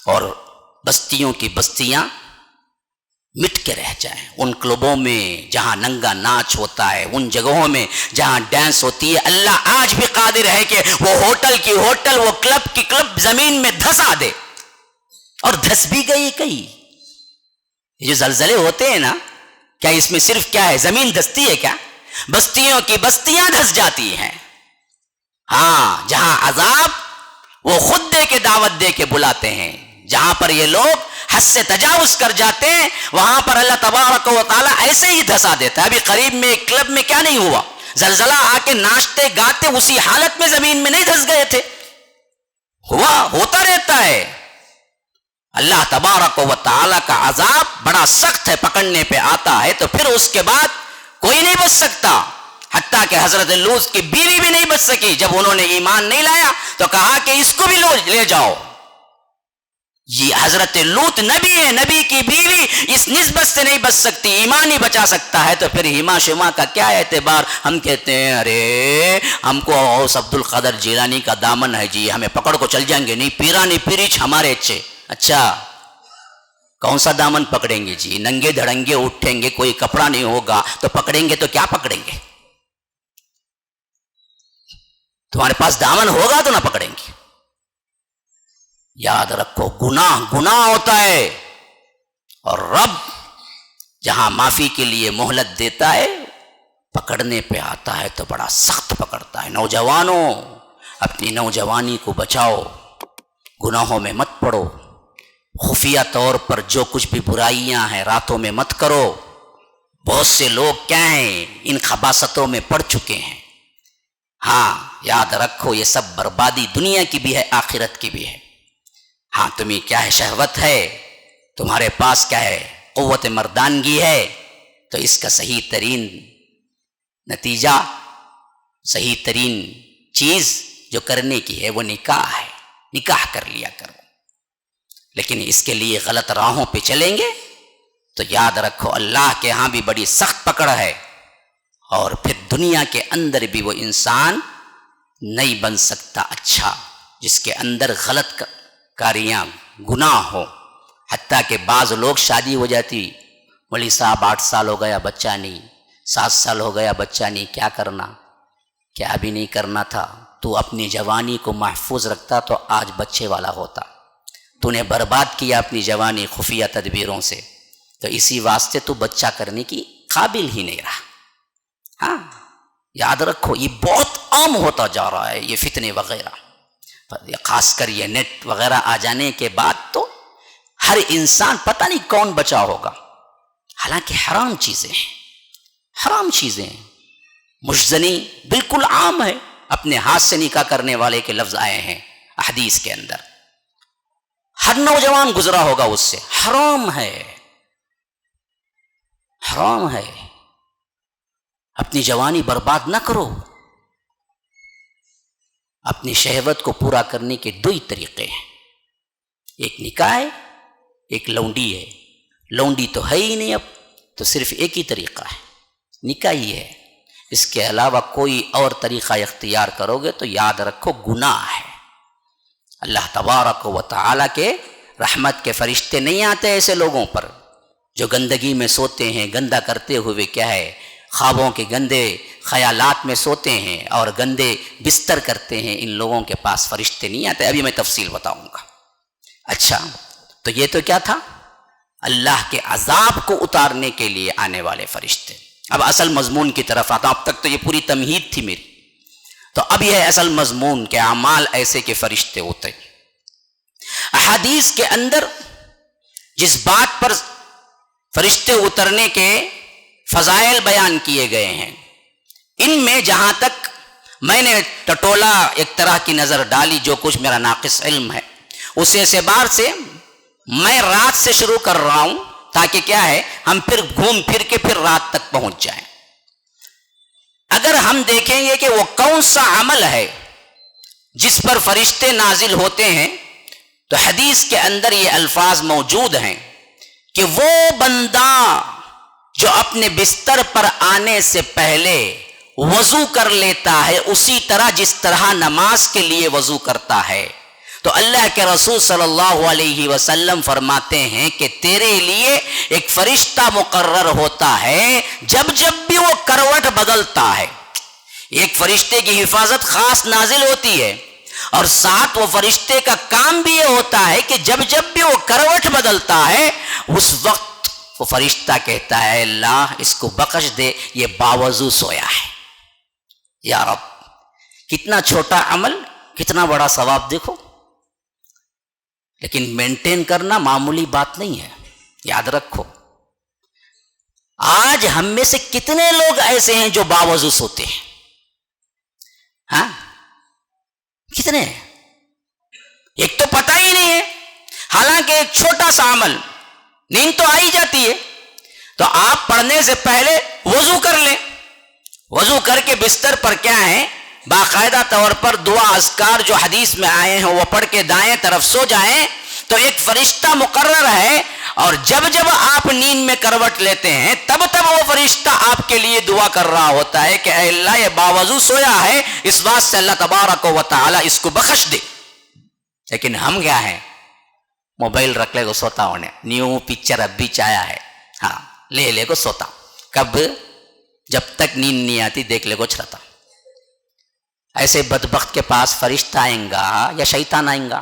اور بستیوں کی بستیاں مٹ کے رہ جائیں. ان کلبوں میں جہاں ننگا ناچ ہوتا ہے, ان جگہوں میں جہاں ڈانس ہوتی ہے, اللہ آج بھی قادر ہے کہ وہ ہوٹل کی ہوٹل, وہ کلب کی کلب زمین میں دھسا دے. اور دھس بھی گئی کئی. یہ جو زلزلے ہوتے ہیں نا, کیا اس میں صرف کیا ہے زمین دھستی ہے کیا؟ بستیوں کی بستیاں دھس جاتی ہیں. ہاں, جہاں عذاب وہ خود دے کے دعوت دے کے بلاتے ہیں, جہاں پر یہ لوگ حد سے تجاوز کر جاتے ہیں وہاں پر اللہ تبارک و تعالیٰ ایسے ہی دھسا دیتا ہے. ابھی قریب میں ایک کلب میں کیا نہیں ہوا, زلزلہ آ کے ناچتے گاتے اسی حالت میں زمین میں نہیں دھس گئے تھے. ہوتا رہتا ہے. اللہ تبارک و تعالیٰ کا عذاب بڑا سخت ہے, پکڑنے پہ آتا ہے تو پھر اس کے بعد کوئی نہیں بچ سکتا. حتیٰ کہ حضرت لوط کی بیوی بھی نہیں بچ سکی. جب انہوں نے ایمان نہیں لایا تو کہا کہ اس کو بھی لے جاؤ. یہ حضرت لوط نبی ہے, نبی کی بیوی اس نسبت سے نہیں بچ سکتی, ایمان ہی بچا سکتا ہے. تو پھر ہما شما کا کیا اعتبار؟ ہم کہتے ہیں ارے ہم کو غوث عبد القادر جیلانی کا دامن ہے جی, ہمیں پکڑ کو چل جائیں گے. نہیں پیرانی پیریچ ہمارے اچھے. اچھا کون سا دامن پکڑیں گے جی؟ ننگے دھڑنگے اٹھیں گے, کوئی کپڑا نہیں ہوگا تو پکڑیں گے تو کیا پکڑیں گے؟ تمہارے پاس دامن ہوگا تو نہ پکڑیں گے. یاد رکھو گناہ ہوتا ہے، اور رب جہاں معافی کے لیے مہلت دیتا ہے پکڑنے پہ آتا ہے تو بڑا سخت پکڑتا ہے۔ نوجوانوں اپنی نوجوانی کو بچاؤ، گناہوں میں مت پڑو، خفیہ طور پر جو کچھ بھی برائیاں ہیں راتوں میں مت کرو۔ بہت سے لوگ کیا ہیں ان خباثتوں میں پڑ چکے ہیں۔ ہاں یاد رکھو یہ سب بربادی دنیا کی بھی ہے آخرت کی بھی ہے۔ ہاں تمہیں کیا ہے شہوت ہے، تمہارے پاس کیا ہے قوت مردانگی ہے، تو اس کا صحیح ترین نتیجہ، صحیح ترین چیز جو کرنے کی ہے وہ نکاح ہے، نکاح کر لیا کرو۔ لیکن اس کے لیے غلط راہوں پہ چلیں گے تو یاد رکھو اللہ کے ہاں بھی بڑی سخت پکڑ ہے، اور پھر دنیا کے اندر بھی وہ انسان نہیں بن سکتا اچھا جس کے اندر غلط کاریاں گناہ ہو۔ حتیٰ کہ بعض لوگ شادی ہو جاتی، مولوی صاحب 8 سال ہو گیا بچہ نہیں، 7 سال ہو گیا بچہ نہیں، کیا کرنا؟ کیا بھی نہیں کرنا تھا؟ تو اپنی جوانی کو محفوظ رکھتا تو آج بچے والا ہوتا۔ تو نے برباد کیا اپنی جوانی خفیہ تدبیروں سے، تو اسی واسطے تو بچہ کرنے کی قابل ہی نہیں رہا۔ ہاں یاد رکھو یہ بہت عام ہوتا جا رہا ہے یہ فتنے وغیرہ، خاص کر یہ نیٹ وغیرہ آ جانے کے بعد تو ہر انسان پتہ نہیں کون بچا ہوگا، حالانکہ حرام چیزیں ہیں، حرام چیزیں ہیں۔ مجزنی بالکل عام ہے، اپنے ہاتھ سے نکاح کرنے والے کے لفظ آئے ہیں احادیث کے اندر، ہر نوجوان گزرا ہوگا اس سے، حرام ہے، حرام ہے۔ اپنی جوانی برباد نہ کرو۔ اپنی شہوت کو پورا کرنے کے 2 ہی طریقے ہیں، ایک نکاح ہے، ایک لونڈی ہے۔ لونڈی تو ہے ہی نہیں اب، تو صرف ایک ہی طریقہ ہے، نکاح ہی ہے۔ اس کے علاوہ کوئی اور طریقہ اختیار کرو گے تو یاد رکھو گناہ ہے۔ اللہ تبارک و تعالیٰ کے رحمت کے فرشتے نہیں آتے ایسے لوگوں پر جو گندگی میں سوتے ہیں، گندا کرتے ہوئے کیا ہے خوابوں کے گندے خیالات میں سوتے ہیں اور گندے بستر کرتے ہیں، ان لوگوں کے پاس فرشتے نہیں آتے۔ ابھی میں تفصیل بتاؤں گا۔ اچھا تو یہ تو کیا تھا؟ اللہ کے عذاب کو اتارنے کے لیے آنے والے فرشتے۔ اب اصل مضمون کی طرف آتا ہوں، اب تک تو یہ پوری تمہید تھی میری، تو اب یہ ہے اصل مضمون کہ اعمال ایسے کہ فرشتے ہوتے ہیں۔ احادیث کے اندر جس بات پر فرشتے اترنے کے فضائل بیان کیے گئے ہیں، ان میں جہاں تک میں نے ٹٹولا ایک طرح کی نظر ڈالی، جو کچھ میرا ناقص علم ہے اس اعتبار سے میں رات سے شروع کر رہا ہوں، تاکہ کیا ہے ہم پھر گھوم پھر کے پھر رات تک پہنچ جائیں۔ اگر ہم دیکھیں گے کہ وہ کون سا عمل ہے جس پر فرشتے نازل ہوتے ہیں، تو حدیث کے اندر یہ الفاظ موجود ہیں کہ وہ بندہ جو اپنے بستر پر آنے سے پہلے وضو کر لیتا ہے اسی طرح جس طرح نماز کے لیے وضو کرتا ہے، تو اللہ کے رسول صلی اللہ علیہ وسلم فرماتے ہیں کہ تیرے لیے ایک فرشتہ مقرر ہوتا ہے جب جب بھی وہ کروٹ بدلتا ہے۔ ایک فرشتے کی حفاظت خاص نازل ہوتی ہے، اور ساتھ وہ فرشتے کا کام بھی یہ ہوتا ہے کہ جب جب بھی وہ کروٹ بدلتا ہے اس وقت وہ فرشتہ کہتا ہے اللہ اس کو بخش دے، یہ باوضو سویا ہے۔ یا رب، کتنا چھوٹا عمل کتنا بڑا ثواب دیکھو، لیکن مینٹین کرنا معمولی بات نہیں ہے، یاد رکھو۔ آج ہم میں سے کتنے لوگ ایسے ہیں جو باوضو سوتے ہیں؟ ہاں کتنے ہیں؟ ایک تو پتہ ہی نہیں ہے، حالانکہ ایک چھوٹا سا عمل، نیند تو آئی جاتی ہے، تو آپ پڑھنے سے پہلے وضو کر لیں، وضو کر کے بستر پر کیا ہے باقاعدہ طور پر دعا اذکار جو حدیث میں آئے ہیں وہ پڑھ کے دائیں طرف سو جائیں، تو ایک فرشتہ مقرر ہے، اور جب جب آپ نیند میں کروٹ لیتے ہیں تب تب وہ فرشتہ آپ کے لیے دعا کر رہا ہوتا ہے کہ اے اللہ یہ باوضو سویا ہے، اس بات سے اللہ تبارک و تعالی اس کو بخش دے۔ لیکن ہم کیا ہیں، موبائل رکھ لے کو سوتا ہونے، نیو پکچر اب بھی چایا ہے، ہاں لے لے کو سوتا، کب جب تک نیند نہیں آتی دیکھ لے کو چھڑتا۔ ایسے بدبخت کے پاس فرشتہ آئیں گا یا شیطان آئیں گا؟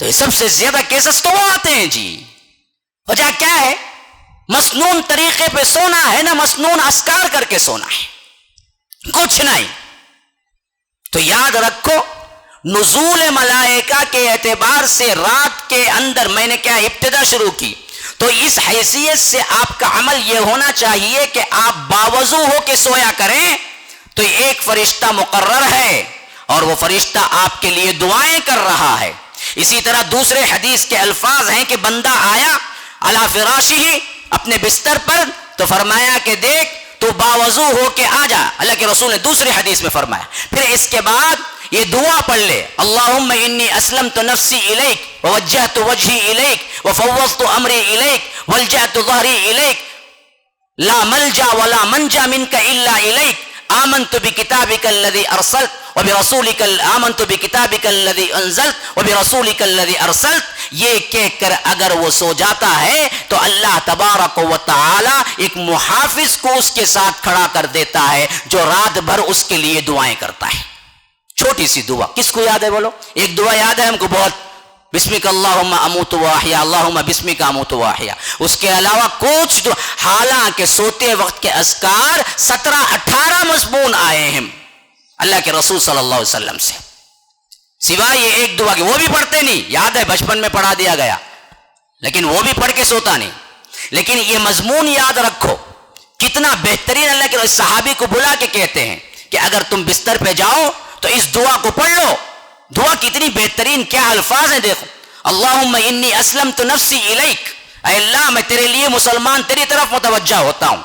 تو یہ سب سے زیادہ کیسز تو وہ آتے ہیں جی. وجہ کیا ہے؟ مسنون طریقے پہ سونا ہے نا، مسنون اسکار کر کے سونا ہے، کچھ نہیں. تو یاد رکھو نزول ملائکہ کے اعتبار سے رات کے اندر میں نے کیا ابتدا شروع کی، تو اس حیثیت سے آپ کا عمل یہ ہونا چاہیے کہ آپ باوضو ہو کے سویا کریں. تو ایک فرشتہ مقرر ہے اور وہ فرشتہ آپ کے لیے دعائیں کر رہا ہے. اسی طرح دوسرے حدیث کے الفاظ ہیں کہ بندہ آیا علی فراشہ، اپنے بستر پر، تو فرمایا کہ دیکھ تو باوضو ہو کے آ جا. اللہ کے رسول نے دوسری حدیث میں فرمایا. پھر اس کے بعد یہ دعا پڑھ لے، اللہم انی اسلمت نفسی الیک ووجہت وجہی الیک وفوضت امری الیک والجأت ظہری الیک لا ملجا ولا منجا منک الا الیک آمنت بکتابک الذی ارسلت وبرسولک آمنت بکتابک الذی انزلت وبرسولک الذی ارسلت. یہ کہہ کر اگر وہ سو جاتا ہے تو اللہ تبارک و تعالی ایک محافظ کو اس کے ساتھ کھڑا کر دیتا ہے جو رات بھر اس کے لیے دعائیں کرتا ہے. چھوٹی سی دعا کس کو یاد ہے بولو؟ ایک دعا یاد ہے ہم کو بہت، بسمک اللہم اموت و احیا، اللہم بسمک اموت و احیا. اس کے علاوہ کچھ دعا، حالانکہ سوتے وقت کے اذکار 17-18 مضمون آئے ہیں اللہ کے رسول صلی اللہ علیہ وسلم سے، سوائے یہ ایک دعا کی. وہ بھی پڑھتے نہیں، یاد ہے بچپن میں پڑھا دیا گیا، لیکن وہ بھی پڑھ کے سوتا نہیں. لیکن یہ مضمون یاد رکھو کتنا بہترین. اللہ کے صحابی کو بلا کے کہتے ہیں کہ اگر تم بستر پہ جاؤ تو اس دعا کو پڑھ لو. دعا کتنی بہترین، کیا الفاظ ہیں دیکھو، اللہم انی اسلمت نفسی الیک، اے اللہ میں تیرے لیے مسلمان، تیری طرف متوجہ ہوتا ہوں.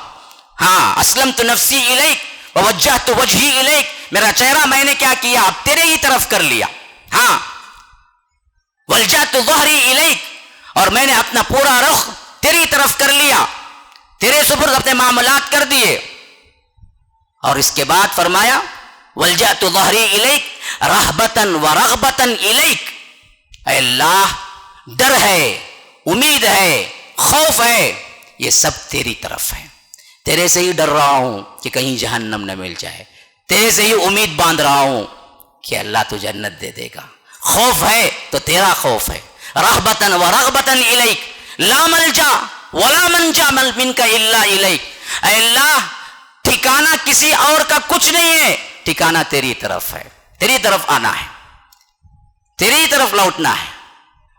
ہاں، اسلمت نفسی الیک ووجہت وجہی الیک، میرا چہرہ میں نے کیا کیا، اب تیرے ہی طرف کر لیا. ہاں، والجأت ظہری الیک، اور میں نے اپنا پورا رخ تیری طرف کر لیا، تیرے سپرد اپنے معاملات کر دیے. اور اس کے بعد فرمایا والجأت ظہری الیک رہبتاً ورغبتاً الیک، اے اللہ ڈر ہے، امید ہے، خوف ہے، یہ سب تیری طرف ہے. تیرے سے ہی ڈر رہا ہوں کہ کہیں جہنم نہ مل جائے، تیرے سے ہی امید باندھ رہا ہوں کہ اللہ تو جنت دے دے گا. خوف ہے تو تیرا خوف ہے. رہبتاً ورغبتاً الیک لا ملجا ولا منجا منک الا الیک، اے اللہ ٹھکانہ کسی اور کا کچھ نہیں ہے، ٹھکانہ تیری طرف ہے، تیری طرف آنا ہے، تیری طرف لوٹنا ہے.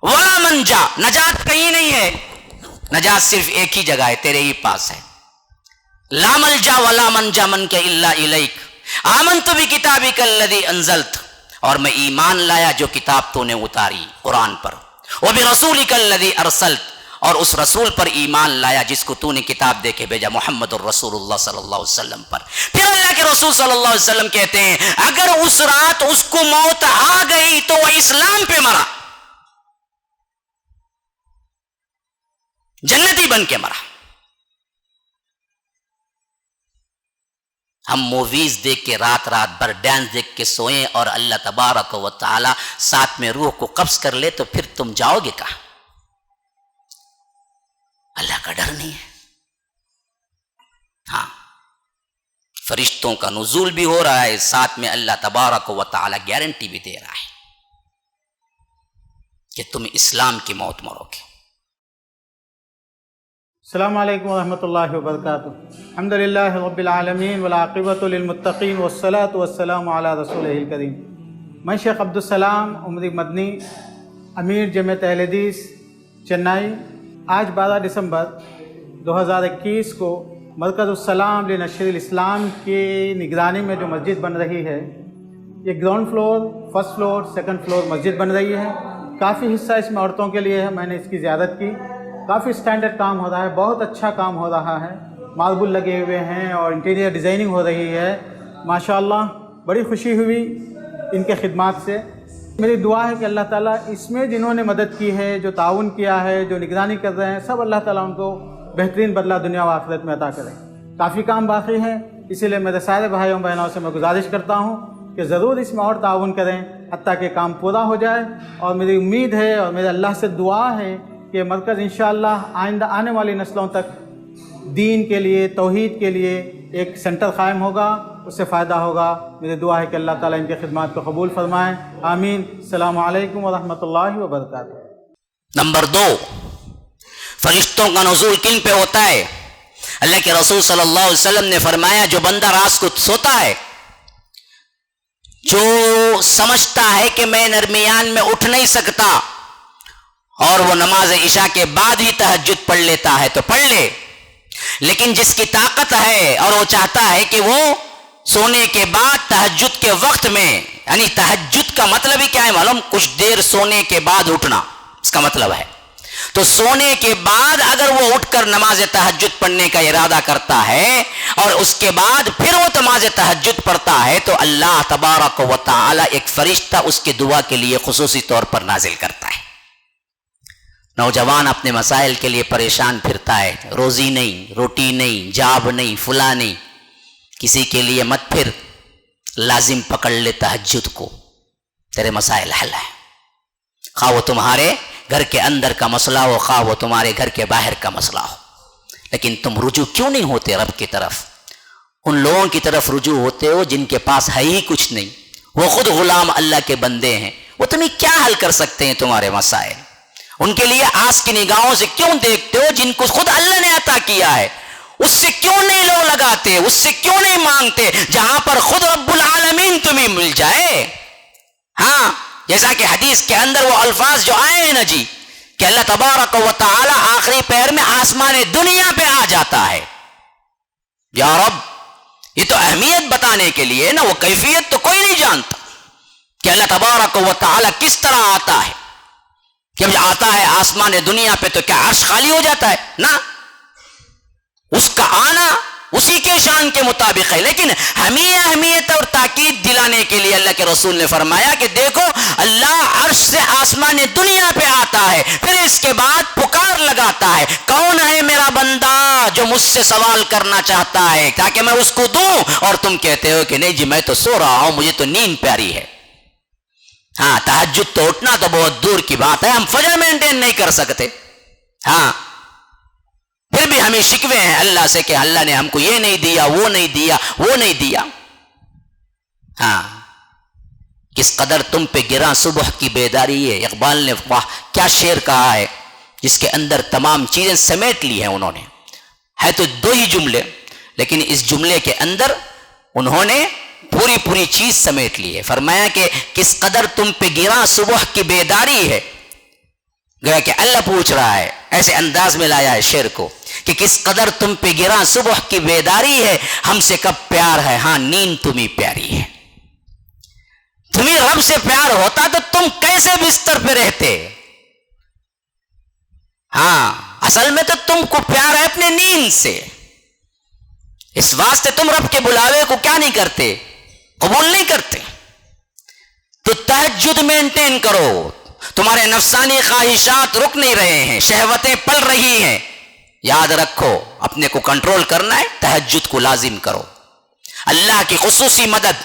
ولا منجا، نجات کہیں نہیں ہے، نجات صرف ایک ہی جگہ ہے، تیرے ہی پاس ہے. لا ملجا ولا منجا منک الا الیک آمنت بکتابک الذی انزلت، اور میں ایمان لایا جو کتاب تو نے اتاری قرآن پر، وبرسولک الذی ارسلت، اور اس رسول پر ایمان لایا جس کو تو نے کتاب دے کے بھیجا، محمد الرسول اللہ صلی اللہ علیہ وسلم پر. پھر اللہ کے رسول صلی اللہ علیہ وسلم کہتے ہیں اگر اس رات اس کو موت آ گئی تو وہ اسلام پہ مرا، جنتی بن کے مرا. ہم موویز دیکھ کے رات بھر ڈانس دیکھ کے سوئیں اور اللہ تبارک و تعالی ساتھ میں روح کو قبض کر لے تو پھر تم جاؤ گے کہاں؟ اللہ کا ڈر نہیں ہے. ہاں، فرشتوں کا نزول بھی ہو رہا ہے، ساتھ میں اللہ تبارک و تعالی گارنٹی بھی دے رہا ہے کہ تم اسلام کی موت مرو گے. السلام علیکم ورحمۃ اللہ وبرکاتہ. الحمدللہ رب العالمین والعاقبۃ للمتقین والصلاۃ والسلام علی رسولہ الکریم. میں شیخ عبدالسلام عمری مدنی، امیر جمعیت اہل حدیث چنئی. آج 12 دسمبر 2021 کو مرکز السلام لنشر الاسلام کی نگرانی میں جو مسجد بن رہی ہے، یہ ground floor, first floor, second floor مسجد بن رہی ہے. کافی حصہ اس میں عورتوں کے لیے ہے. میں نے اس کی زیارت کی. کافی سٹینڈرڈ کام ہو رہا ہے، بہت اچھا کام ہو رہا ہے. ماربل لگے ہوئے ہیں اور انٹیریئر ڈیزائننگ ہو رہی ہے. ماشاءاللہ بڑی خوشی ہوئی ان کے خدمات سے. میری دعا ہے کہ اللہ تعالیٰ اس میں جنہوں نے مدد کی ہے، جو تعاون کیا ہے، جو نگرانی کر رہے ہیں، سب اللہ تعالیٰ ان کو بہترین بدلہ دنیا و آخرت میں عطا کرے. کافی کام باقی ہے، اسی لیے میرے سارے بھائیوں بہنوں سے میں گزارش کرتا ہوں کہ ضرور اس میں اور تعاون کریں حتیٰ کہ کام پورا ہو جائے. اور میری امید ہے اور میرے اللہ سے دعا ہے کہ مرکز انشاءاللہ آئندہ آنے والی نسلوں تک دین کے لیے، توحید کے لیے ایک سینٹر قائم ہوگا اس سے فائدہ ہوگا. میری دعا ہے کہ اللہ تعالیٰ ان کی خدمات کو قبول فرمائیں. آمین. السلام علیکم ورحمۃ اللہ وبرکاتہ. نمبر 2، فرشتوں کا نزول کن پہ ہوتا ہے؟ اللہ کے رسول صلی اللہ علیہ وسلم نے فرمایا جو بندہ رات کو سوتا ہے، جو سمجھتا ہے کہ میں درمیان میں اٹھ نہیں سکتا اور وہ نماز عشاء کے بعد ہی تہجد پڑھ لیتا ہے تو پڑھ لے، لیکن جس کی طاقت ہے اور وہ چاہتا ہے کہ وہ سونے کے بعد تہجد کے وقت میں، یعنی تہجد کا مطلب ہی کیا ہے معلوم؟ کچھ دیر سونے کے بعد اٹھنا، اس کا مطلب ہے. تو سونے کے بعد اگر وہ اٹھ کر نماز تہجد پڑھنے کا ارادہ کرتا ہے اور اس کے بعد پھر وہ نماز تہجد پڑھتا ہے تو اللہ تبارک و تعالی ایک فرشتہ اس کی دعا کے لیے خصوصی طور پر نازل کرتا ہے. نوجوان اپنے مسائل کے لیے پریشان پھرتا ہے، روزی نہیں، روٹی نہیں، جاب نہیں، فلاں نہیں، کسی کے لیے مت پھر، لازم پکڑ لے تہجد کو، تیرے مسائل حل ہیں. خواہ وہ تمہارے گھر کے اندر کا مسئلہ ہو، خواہ وہ تمہارے گھر کے باہر کا مسئلہ ہو، لیکن تم رجوع کیوں نہیں ہوتے رب کی طرف؟ ان لوگوں کی طرف رجوع ہوتے ہو جن کے پاس ہے ہی کچھ نہیں، وہ خود غلام اللہ کے بندے ہیں، وہ تمہیں کیا حل کر سکتے ہیں تمہارے مسائل؟ ان کے لیے آس کی نگاہوں سے کیوں دیکھتے ہو جن کو خود اللہ نے عطا کیا ہے؟ اس سے کیوں نہیں لو لگاتے، اس سے کیوں نہیں مانگتے جہاں پر خود رب العالمین تمہیں مل جائے؟ ہاں، جیسا کہ حدیث کے اندر وہ الفاظ جو آئے ہیں نا جی، کہ اللہ تبارک و تعالی آخری پہر میں آسمان دنیا پہ آ جاتا ہے. یا رب، یہ تو اہمیت بتانے کے لیے نا، وہ کیفیت تو کوئی نہیں جانتا کہ اللہ تبارک و تعالی کس طرح آتا ہے. جب آتا ہے آسمان دنیا پہ تو کیا عرش خالی ہو جاتا ہے؟ نا، اس کا آنا اسی کے شان کے مطابق ہے. لیکن ہمیں اہمیت اور تاکید دلانے کے لیے اللہ کے رسول نے فرمایا کہ دیکھو اللہ عرش سے آسمان دنیا پہ آتا ہے، پھر اس کے بعد پکار لگاتا ہے، کون ہے میرا بندہ جو مجھ سے سوال کرنا چاہتا ہے تاکہ میں اس کو دوں؟ اور تم کہتے ہو کہ نہیں جی میں تو سو رہا ہوں، مجھے تو نیند پیاری ہے. ہاں، تہجد تو اٹھنا تو بہت دور کی بات ہے، ہم فجر مینٹین نہیں کر سکتے. ہاں، پھر بھی ہمیں شکوے ہیں اللہ سے کہ اللہ نے ہم کو یہ نہیں دیا، وہ نہیں دیا، وہ نہیں دیا. ہاں، کس قدر تم پہ گرا صبح کی بیداری ہے. اقبال نے واہ کیا شعر کہا ہے جس کے اندر تمام چیزیں سمیٹ لی ہیں انہوں نے. ہے تو 2 ہی جملے، لیکن اس جملے کے اندر انہوں نے پوری چیز سمیٹ لی ہے. فرمایا کہ کس قدر تم پہ گرا صبح کی بیداری ہے. گویا کہ اللہ پوچھ رہا ہے، ایسے انداز میں لایا ہے شعر کو کہ کس قدر تم پہ گرا صبح کی بیداری ہے، ہم سے کب پیار ہے، ہاں نیند تمہیں پیاری ہے. تمہیں رب سے پیار ہوتا تو تم کیسے بستر پہ رہتے؟ ہاں، اصل میں تو تم کو پیار ہے اپنے نیند سے، اس واسطے تم رب کے بلاوے کو کیا نہیں کرتے، قبول نہیں کرتے. تو تہجد مینٹین کرو، تمہارے نفسانی خواہشات رک نہیں رہے ہیں، شہوتیں پل رہی ہیں. یاد رکھو اپنے کو کنٹرول کرنا ہے، تہجد کو لازم کرو. اللہ کی خصوصی مدد،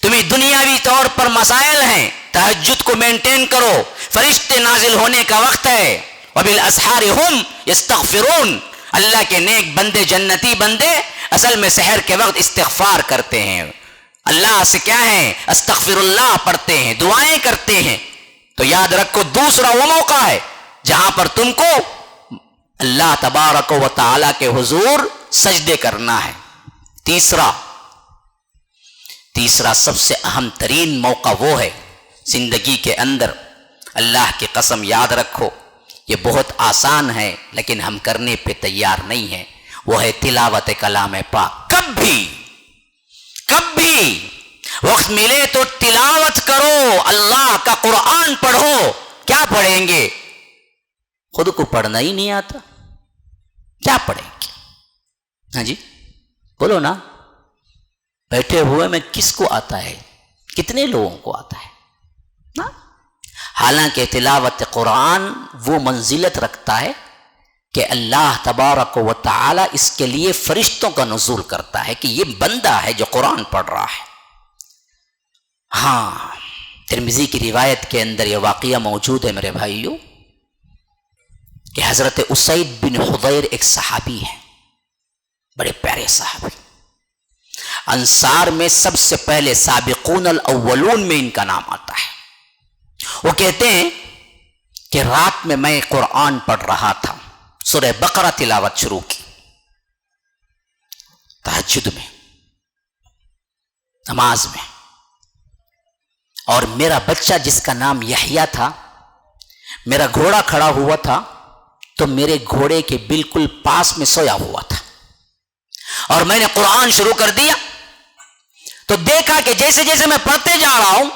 تمہیں دنیاوی طور پر مسائل ہیں، تہجد کو مینٹین کرو. فرشتے نازل ہونے کا وقت ہے. وبالاسحار هم یستغفرون، اللہ کے نیک بندے، جنتی بندے اصل میں سحر کے وقت استغفار کرتے ہیں، اللہ سے کیا ہے، استغفر اللہ پڑھتے ہیں، دعائیں کرتے ہیں. تو یاد رکھو دوسرا وہ موقع ہے جہاں پر تم کو اللہ تبارک و تعالی کے حضور سجدے کرنا ہے. تیسرا سب سے اہم ترین موقع وہ ہے زندگی کے اندر، اللہ کی قسم یاد رکھو یہ بہت آسان ہے لیکن ہم کرنے پہ تیار نہیں ہیں، وہ ہے تلاوت کلام پاک. کب بھی وقت ملے تو تلاوت کرو، اللہ کا قرآن پڑھو. کیا پڑھیں گے؟ خود کو پڑھنا ہی نہیں آتا، کیا پڑھیں گے؟ ہاں جی بولو نا، بیٹھے ہوئے میں کس کو آتا ہے، کتنے لوگوں کو آتا ہے نا؟ حالانکہ تلاوت قرآن وہ منزلت رکھتا ہے کہ اللہ تبارک و تعالی اس کے لیے فرشتوں کا نزول کرتا ہے کہ یہ بندہ ہے جو قرآن پڑھ رہا ہے. ہاں، ترمذی کی روایت کے اندر یہ واقعہ موجود ہے میرے بھائیوں کہ حضرت اسید بن حضیر ایک صحابی ہے، بڑے پیارے صحابی. انصار میں سب سے پہلے سابقون الاولون میں ان کا نام آتا ہے۔ وہ کہتے ہیں کہ رات میں میں قرآن پڑھ رہا تھا، سورہ بقرہ تلاوت شروع کی تہجد میں، نماز میں، اور میرا بچہ جس کا نام یحییٰ تھا، میرا گھوڑا کھڑا ہوا تھا تو میرے گھوڑے کے بالکل پاس میں سویا ہوا تھا، اور میں نے قرآن شروع کر دیا تو دیکھا کہ جیسے جیسے میں پڑھتے جا رہا ہوں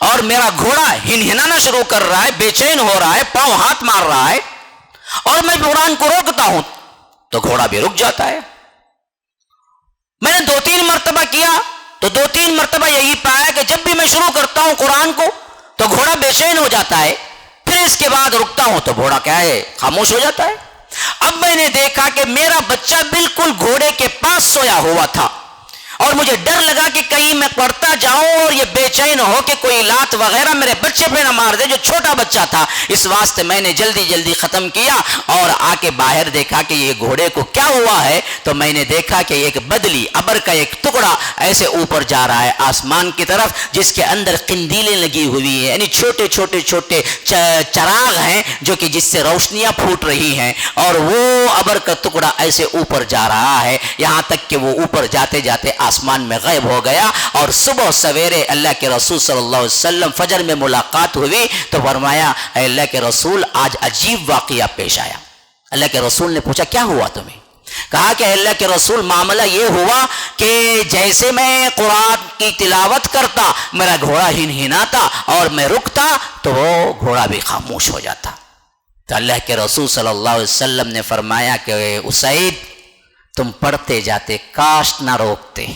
اور میرا گھوڑا ہنہنانا شروع کر رہا ہے، بے چین ہو رہا ہے، پاؤں ہاتھ مار رہا ہے، اور میں قرآن کو روکتا ہوں تو گھوڑا بھی رک جاتا ہے۔ میں نے 2-3 مرتبہ کیا تو 2-3 مرتبہ یہی پایا کہ جب بھی میں شروع کرتا ہوں قرآن کو تو گھوڑا بے چین ہو جاتا ہے، پھر اس کے بعد رکتا ہوں تو گھوڑا کیا ہے، خاموش ہو جاتا ہے۔ اب میں نے دیکھا کہ میرا بچہ بالکل گھوڑے کے پاس سویا ہوا تھا، اور مجھے ڈر لگا کہ کہیں میں پڑھتا جاؤں اور یہ بے چین ہو کہ کوئی لات وغیرہ میرے بچے پہ نہ مار دے، جو چھوٹا بچہ تھا۔ اس واسطے میں نے جلدی جلدی ختم کیا اور آ کے باہر دیکھا کہ یہ گھوڑے کو کیا ہوا ہے، تو میں نے دیکھا کہ ایک بدلی ابر کا ایک ٹکڑا ایسے اوپر جا رہا ہے آسمان کی طرف، جس کے اندر قندیلیں لگی ہوئی ہیں، یعنی چھوٹے چھوٹے چھوٹے چراغ ہیں جو کہ جس سے روشنیاں پھوٹ رہی ہیں، اور وہ ابر کا ٹکڑا ایسے اوپر جا رہا ہے، یہاں تک کہ وہ اوپر جاتے جاتے آسمان میں غائب ہو گیا۔ اور صبح سویرے اللہ کے رسول صلی اللہ علیہ وسلم فجر میں ملاقات ہوئی تو فرمایا اے اللہ کے رسول آج عجیب واقعہ پیش آیا۔ اللہ کے رسول نے پوچھا کیا ہوا تمہیں؟ کہا کہ اللہ کے رسول معاملہ یہ ہوا کہ جیسے میں قرآن کی تلاوت کرتا میرا گھوڑا ہنہناتا اور میں رکتا تو وہ گھوڑا بھی خاموش ہو جاتا۔ تو اللہ کے رسول صلی اللہ علیہ وسلم نے فرمایا کہ اسید تم پڑھتے جاتے، کاش نہ روکتے۔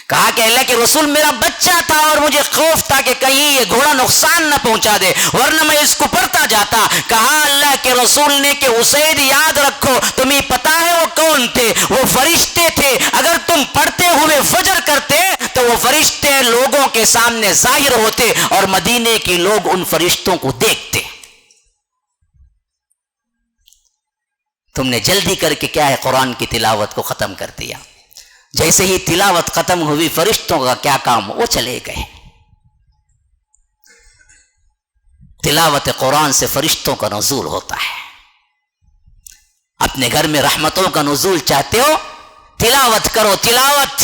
کہا کہ اللہ کے رسول میرا بچہ تھا اور مجھے خوف تھا کہ کہیں یہ گھوڑا نقصان نہ پہنچا دے، ورنہ میں اس کو پڑھتا جاتا۔ کہا اللہ کے رسول نے کہ اسید یاد رکھو تمہیں پتا ہے وہ کون تھے؟ وہ فرشتے تھے۔ اگر تم پڑھتے ہوئے فجر کرتے تو وہ فرشتے لوگوں کے سامنے ظاہر ہوتے اور مدینے کے لوگ ان فرشتوں کو دیکھتے۔ تم نے جلدی کر کے کیا ہے قرآن کی تلاوت کو ختم کر دیا۔ جیسے ہی تلاوت ختم ہوئی فرشتوں کا کیا کام، وہ چلے گئے۔ تلاوت قرآن سے فرشتوں کا نزول ہوتا ہے۔ اپنے گھر میں رحمتوں کا نزول چاہتے ہو، تلاوت کرو، تلاوت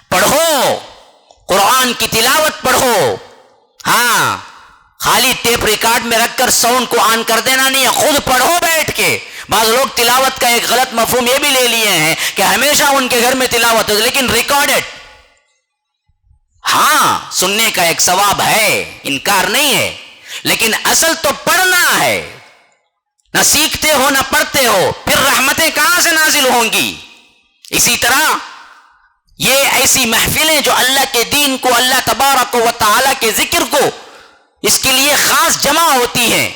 پڑھو، قرآن کی تلاوت پڑھو۔ ہاں، خالی ٹیپ ریکارڈ میں رکھ کر ساؤنڈ کو آن کر دینا نہیں ہے، خود پڑھو بیٹھ کے۔ بعض لوگ تلاوت کا ایک غلط مفہوم یہ بھی لے لیے ہیں کہ ہمیشہ ان کے گھر میں تلاوت ہو، لیکن ریکارڈڈ۔ ہاں، سننے کا ایک ثواب ہے، انکار نہیں ہے، لیکن اصل تو پڑھنا ہے۔ نہ سیکھتے ہو نہ پڑھتے ہو، پھر رحمتیں کہاں سے نازل ہوں گی؟ اسی طرح یہ ایسی محفلیں جو اللہ کے دین کو، اللہ تبارک و تعالی کے ذکر کو، اس کے لیے خاص جمع ہوتی ہیں،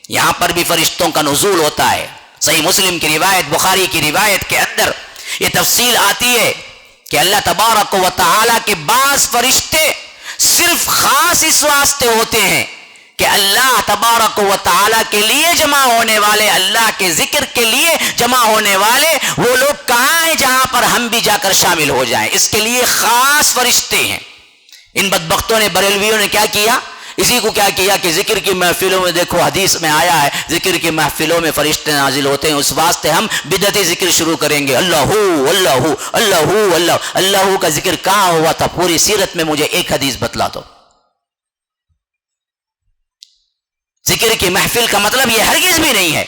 یہاں پر بھی فرشتوں کا نزول ہوتا ہے۔ صحیح مسلم کی روایت، بخاری کی روایت کے اندر یہ تفصیل آتی ہے کہ اللہ تبارک و تعالی کے بعض فرشتے صرف خاص اس واسطے ہوتے ہیں کہ اللہ تبارک و تعالی کے لیے جمع ہونے والے، اللہ کے ذکر کے لیے جمع ہونے والے وہ لوگ کہاں ہیں جہاں پر ہم بھی جا کر شامل ہو جائیں، اس کے لیے خاص فرشتے ہیں۔ ان بدبختوں نے، بریلویوں نے کیا کیا؟ اسی کو کیا کیا کہ ذکر کی محفلوں میں، دیکھو حدیث میں آیا ہے ذکر کی محفلوں میں فرشتے نازل ہوتے ہیں، اس واسطے ہم بدعتی ذکر شروع کریں گے، اللہ اللہ اللہ اللہ۔ اللہ کا ذکر کہاں ہوا تھا پوری سیرت میں؟ مجھے ایک حدیث بتلا دو۔ ذکر کی محفل کا مطلب یہ ہرگز بھی نہیں ہے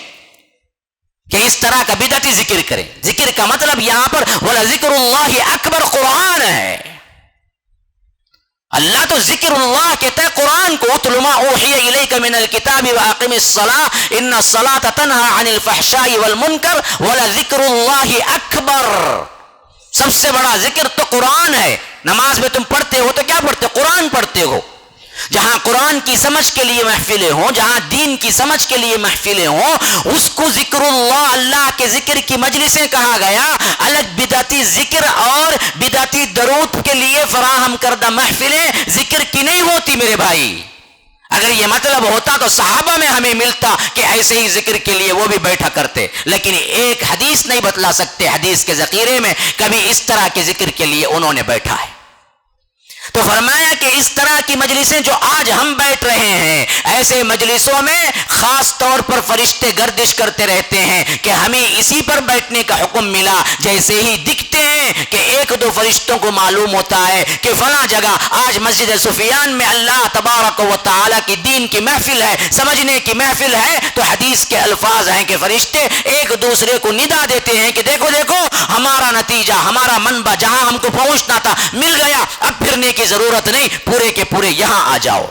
کہ اس طرح کا بدعتی ذکر کریں۔ ذکر کا مطلب یہاں پر وَلَذِكْرُ اللَّهِ أَكْبَرُ قرآن ہے۔ اللہ تو ذکر اللہ کہتا ہے قرآن کو، اتل ما اوحی الیک من الکتاب واقم الصلاۃ ان الصلاۃ تنہی عن الفحشاء والمنکر ولذکر اللہ اکبر۔ سب سے بڑا ذکر تو قرآن ہے۔ نماز میں تم پڑھتے ہو تو کیا پڑھتے ہو؟ قرآن پڑھتے ہو۔ جہاں قرآن کی سمجھ کے لیے محفلیں ہوں، جہاں دین کی سمجھ کے لیے محفلیں ہوں، اس کو ذکر اللہ، اللہ کے ذکر کی مجلسیں کہا گیا۔ الگ بدعتی ذکر اور بدعتی درود کے لیے فراہم کردہ محفلیں ذکر کی نہیں ہوتی میرے بھائی۔ اگر یہ مطلب ہوتا تو صحابہ میں ہمیں ملتا کہ ایسے ہی ذکر کے لیے وہ بھی بیٹھا کرتے، لیکن ایک حدیث نہیں بتلا سکتے حدیث کے ذخیرے میں کبھی اس طرح کے ذکر کے لیے انہوں نے بیٹھا ہے۔ تو فرمایا کہ اس طرح کی مجلسیں جو آج ہم بیٹھ رہے ہیں، ایسے مجلسوں میں خاص طور پر فرشتے گردش کرتے رہتے ہیں کہ ہمیں اسی پر بیٹھنے کا حکم ملا۔ جیسے ہی دکھتے ہیں کہ ایک دو فرشتوں کو معلوم ہوتا ہے کہ فلاں جگہ آج مسجد سفیان میں اللہ تبارک و تعالیٰ کی دین کی محفل ہے، سمجھنے کی محفل ہے، تو حدیث کے الفاظ ہیں کہ فرشتے ایک دوسرے کو ندا دیتے ہیں کہ دیکھو دیکھو ہمارا نتیجہ، ہمارا منبع جہاں ہم کو پہنچنا تھا مل گیا، اب پھرنے کی ضرورت نہیں، پورے کے پورے یہاں آ جاؤ،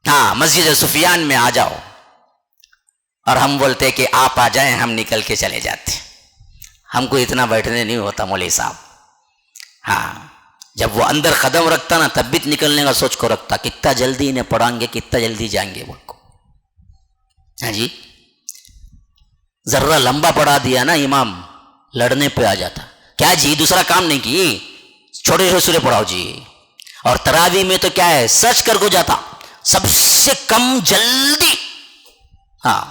ہاں مسجد سفیان میں آ جاؤ۔ اور ہم بولتے کہ آپ آ جائیں، ہم نکل کے چلے جاتے، ہم کو اتنا بیٹھنے نہیں ہوتا مولوی صاحب۔ ہاں جب وہ اندر قدم رکھتا نا تب بھی نکلنے کا سوچ کو رکھتا، کتنا جلدی انہیں پڑھائیں گے، کتنا جلدی جائیں گے وہ کو۔ ہاں جی ذرا لمبا پڑھا دیا نا امام، لڑنے پہ آ جاتا، کیا جی دوسرا کام نہیں کی، چھوٹے چھوٹے سورے پڑھاؤ جی۔ اور تراویح میں تو کیا ہے، سچ کر کو جاتا سب سے کم جلدی، ہاں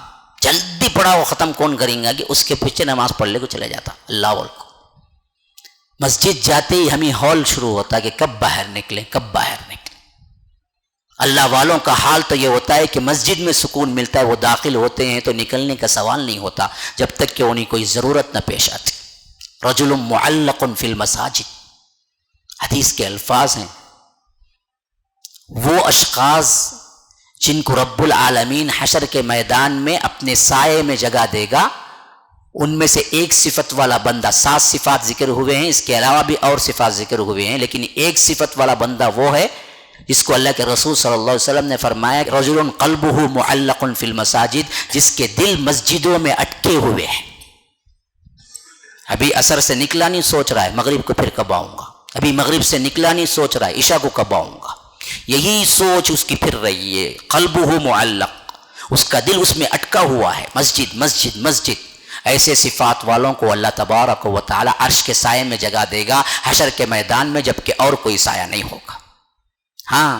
جلدی پڑھا وہ ختم کون کریں گا کہ اس کے پیچھے نماز پڑھ لے کو چلے جاتا اللہ والوں کو۔ مسجد جاتے ہی ہمیں ہال شروع ہوتا کہ کب باہر نکلیں کب باہر نکلیں۔ اللہ والوں کا حال تو یہ ہوتا ہے کہ مسجد میں سکون ملتا ہے، وہ داخل ہوتے ہیں تو نکلنے کا سوال نہیں ہوتا جب تک کہ انہیں کوئی ضرورت نہ پیش آتی۔ رجل معلق فی المساجد، حدیث کے الفاظ ہیں، وہ اشخاص جن کو رب العالمین حشر کے میدان میں اپنے سائے میں جگہ دے گا، ان میں سے ایک صفت والا بندہ، 7 صفات ذکر ہوئے ہیں، اس کے علاوہ بھی اور صفات ذکر ہوئے ہیں، لیکن ایک صفت والا بندہ وہ ہے جس کو اللہ کے رسول صلی اللہ علیہ وسلم نے فرمایا رجل قلبہ معلق فی المساجد، جس کے دل مسجدوں میں اٹکے ہوئے ہیں۔ ابھی عصر سے نکلا نہیں، سوچ رہا ہے مغرب کو پھر کب آؤں گا، ابھی مغرب سے نکلا نہیں، سوچ رہا ہے عشاء کو کب آؤں گا، یہی سوچ اس کی پھر رہی ہے۔ قلبہ معلق، اس کا دل اس میں اٹکا ہوا ہے، مسجد مسجد مسجد۔ ایسے صفات والوں کو اللہ تبارک و تعالی عرش کے سائے میں جگہ دے گا حشر کے میدان میں، جبکہ اور کوئی سایہ نہیں ہوگا۔ ہاں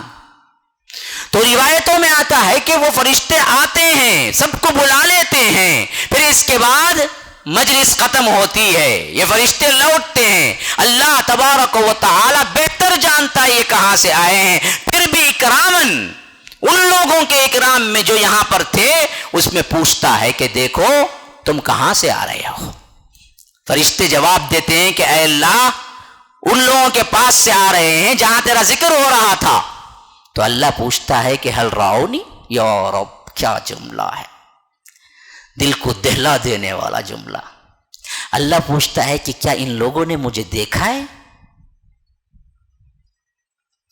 تو روایتوں میں آتا ہے کہ وہ فرشتے آتے ہیں، سب کو بلا لیتے ہیں، پھر اس کے بعد مجلس ختم ہوتی ہے، یہ فرشتے لوٹتے ہیں، اللہ تبارک و تعالی بہتر جانتا ہے یہ کہاں سے آئے ہیں، پھر بھی اکرامن ان لوگوں کے اکرام میں جو یہاں پر تھے اس میں پوچھتا ہے کہ دیکھو تم کہاں سے آ رہے ہو۔ فرشتے جواب دیتے ہیں کہ اے اللہ ان لوگوں کے پاس سے آ رہے ہیں جہاں تیرا ذکر ہو رہا تھا۔ تو اللہ پوچھتا ہے کہ حل راؤنی، یا رب کیا جملہ ہے، دل کو دہلا دینے والا جملہ۔ اللہ پوچھتا ہے کہ کیا ان لوگوں نے مجھے دیکھا ہے؟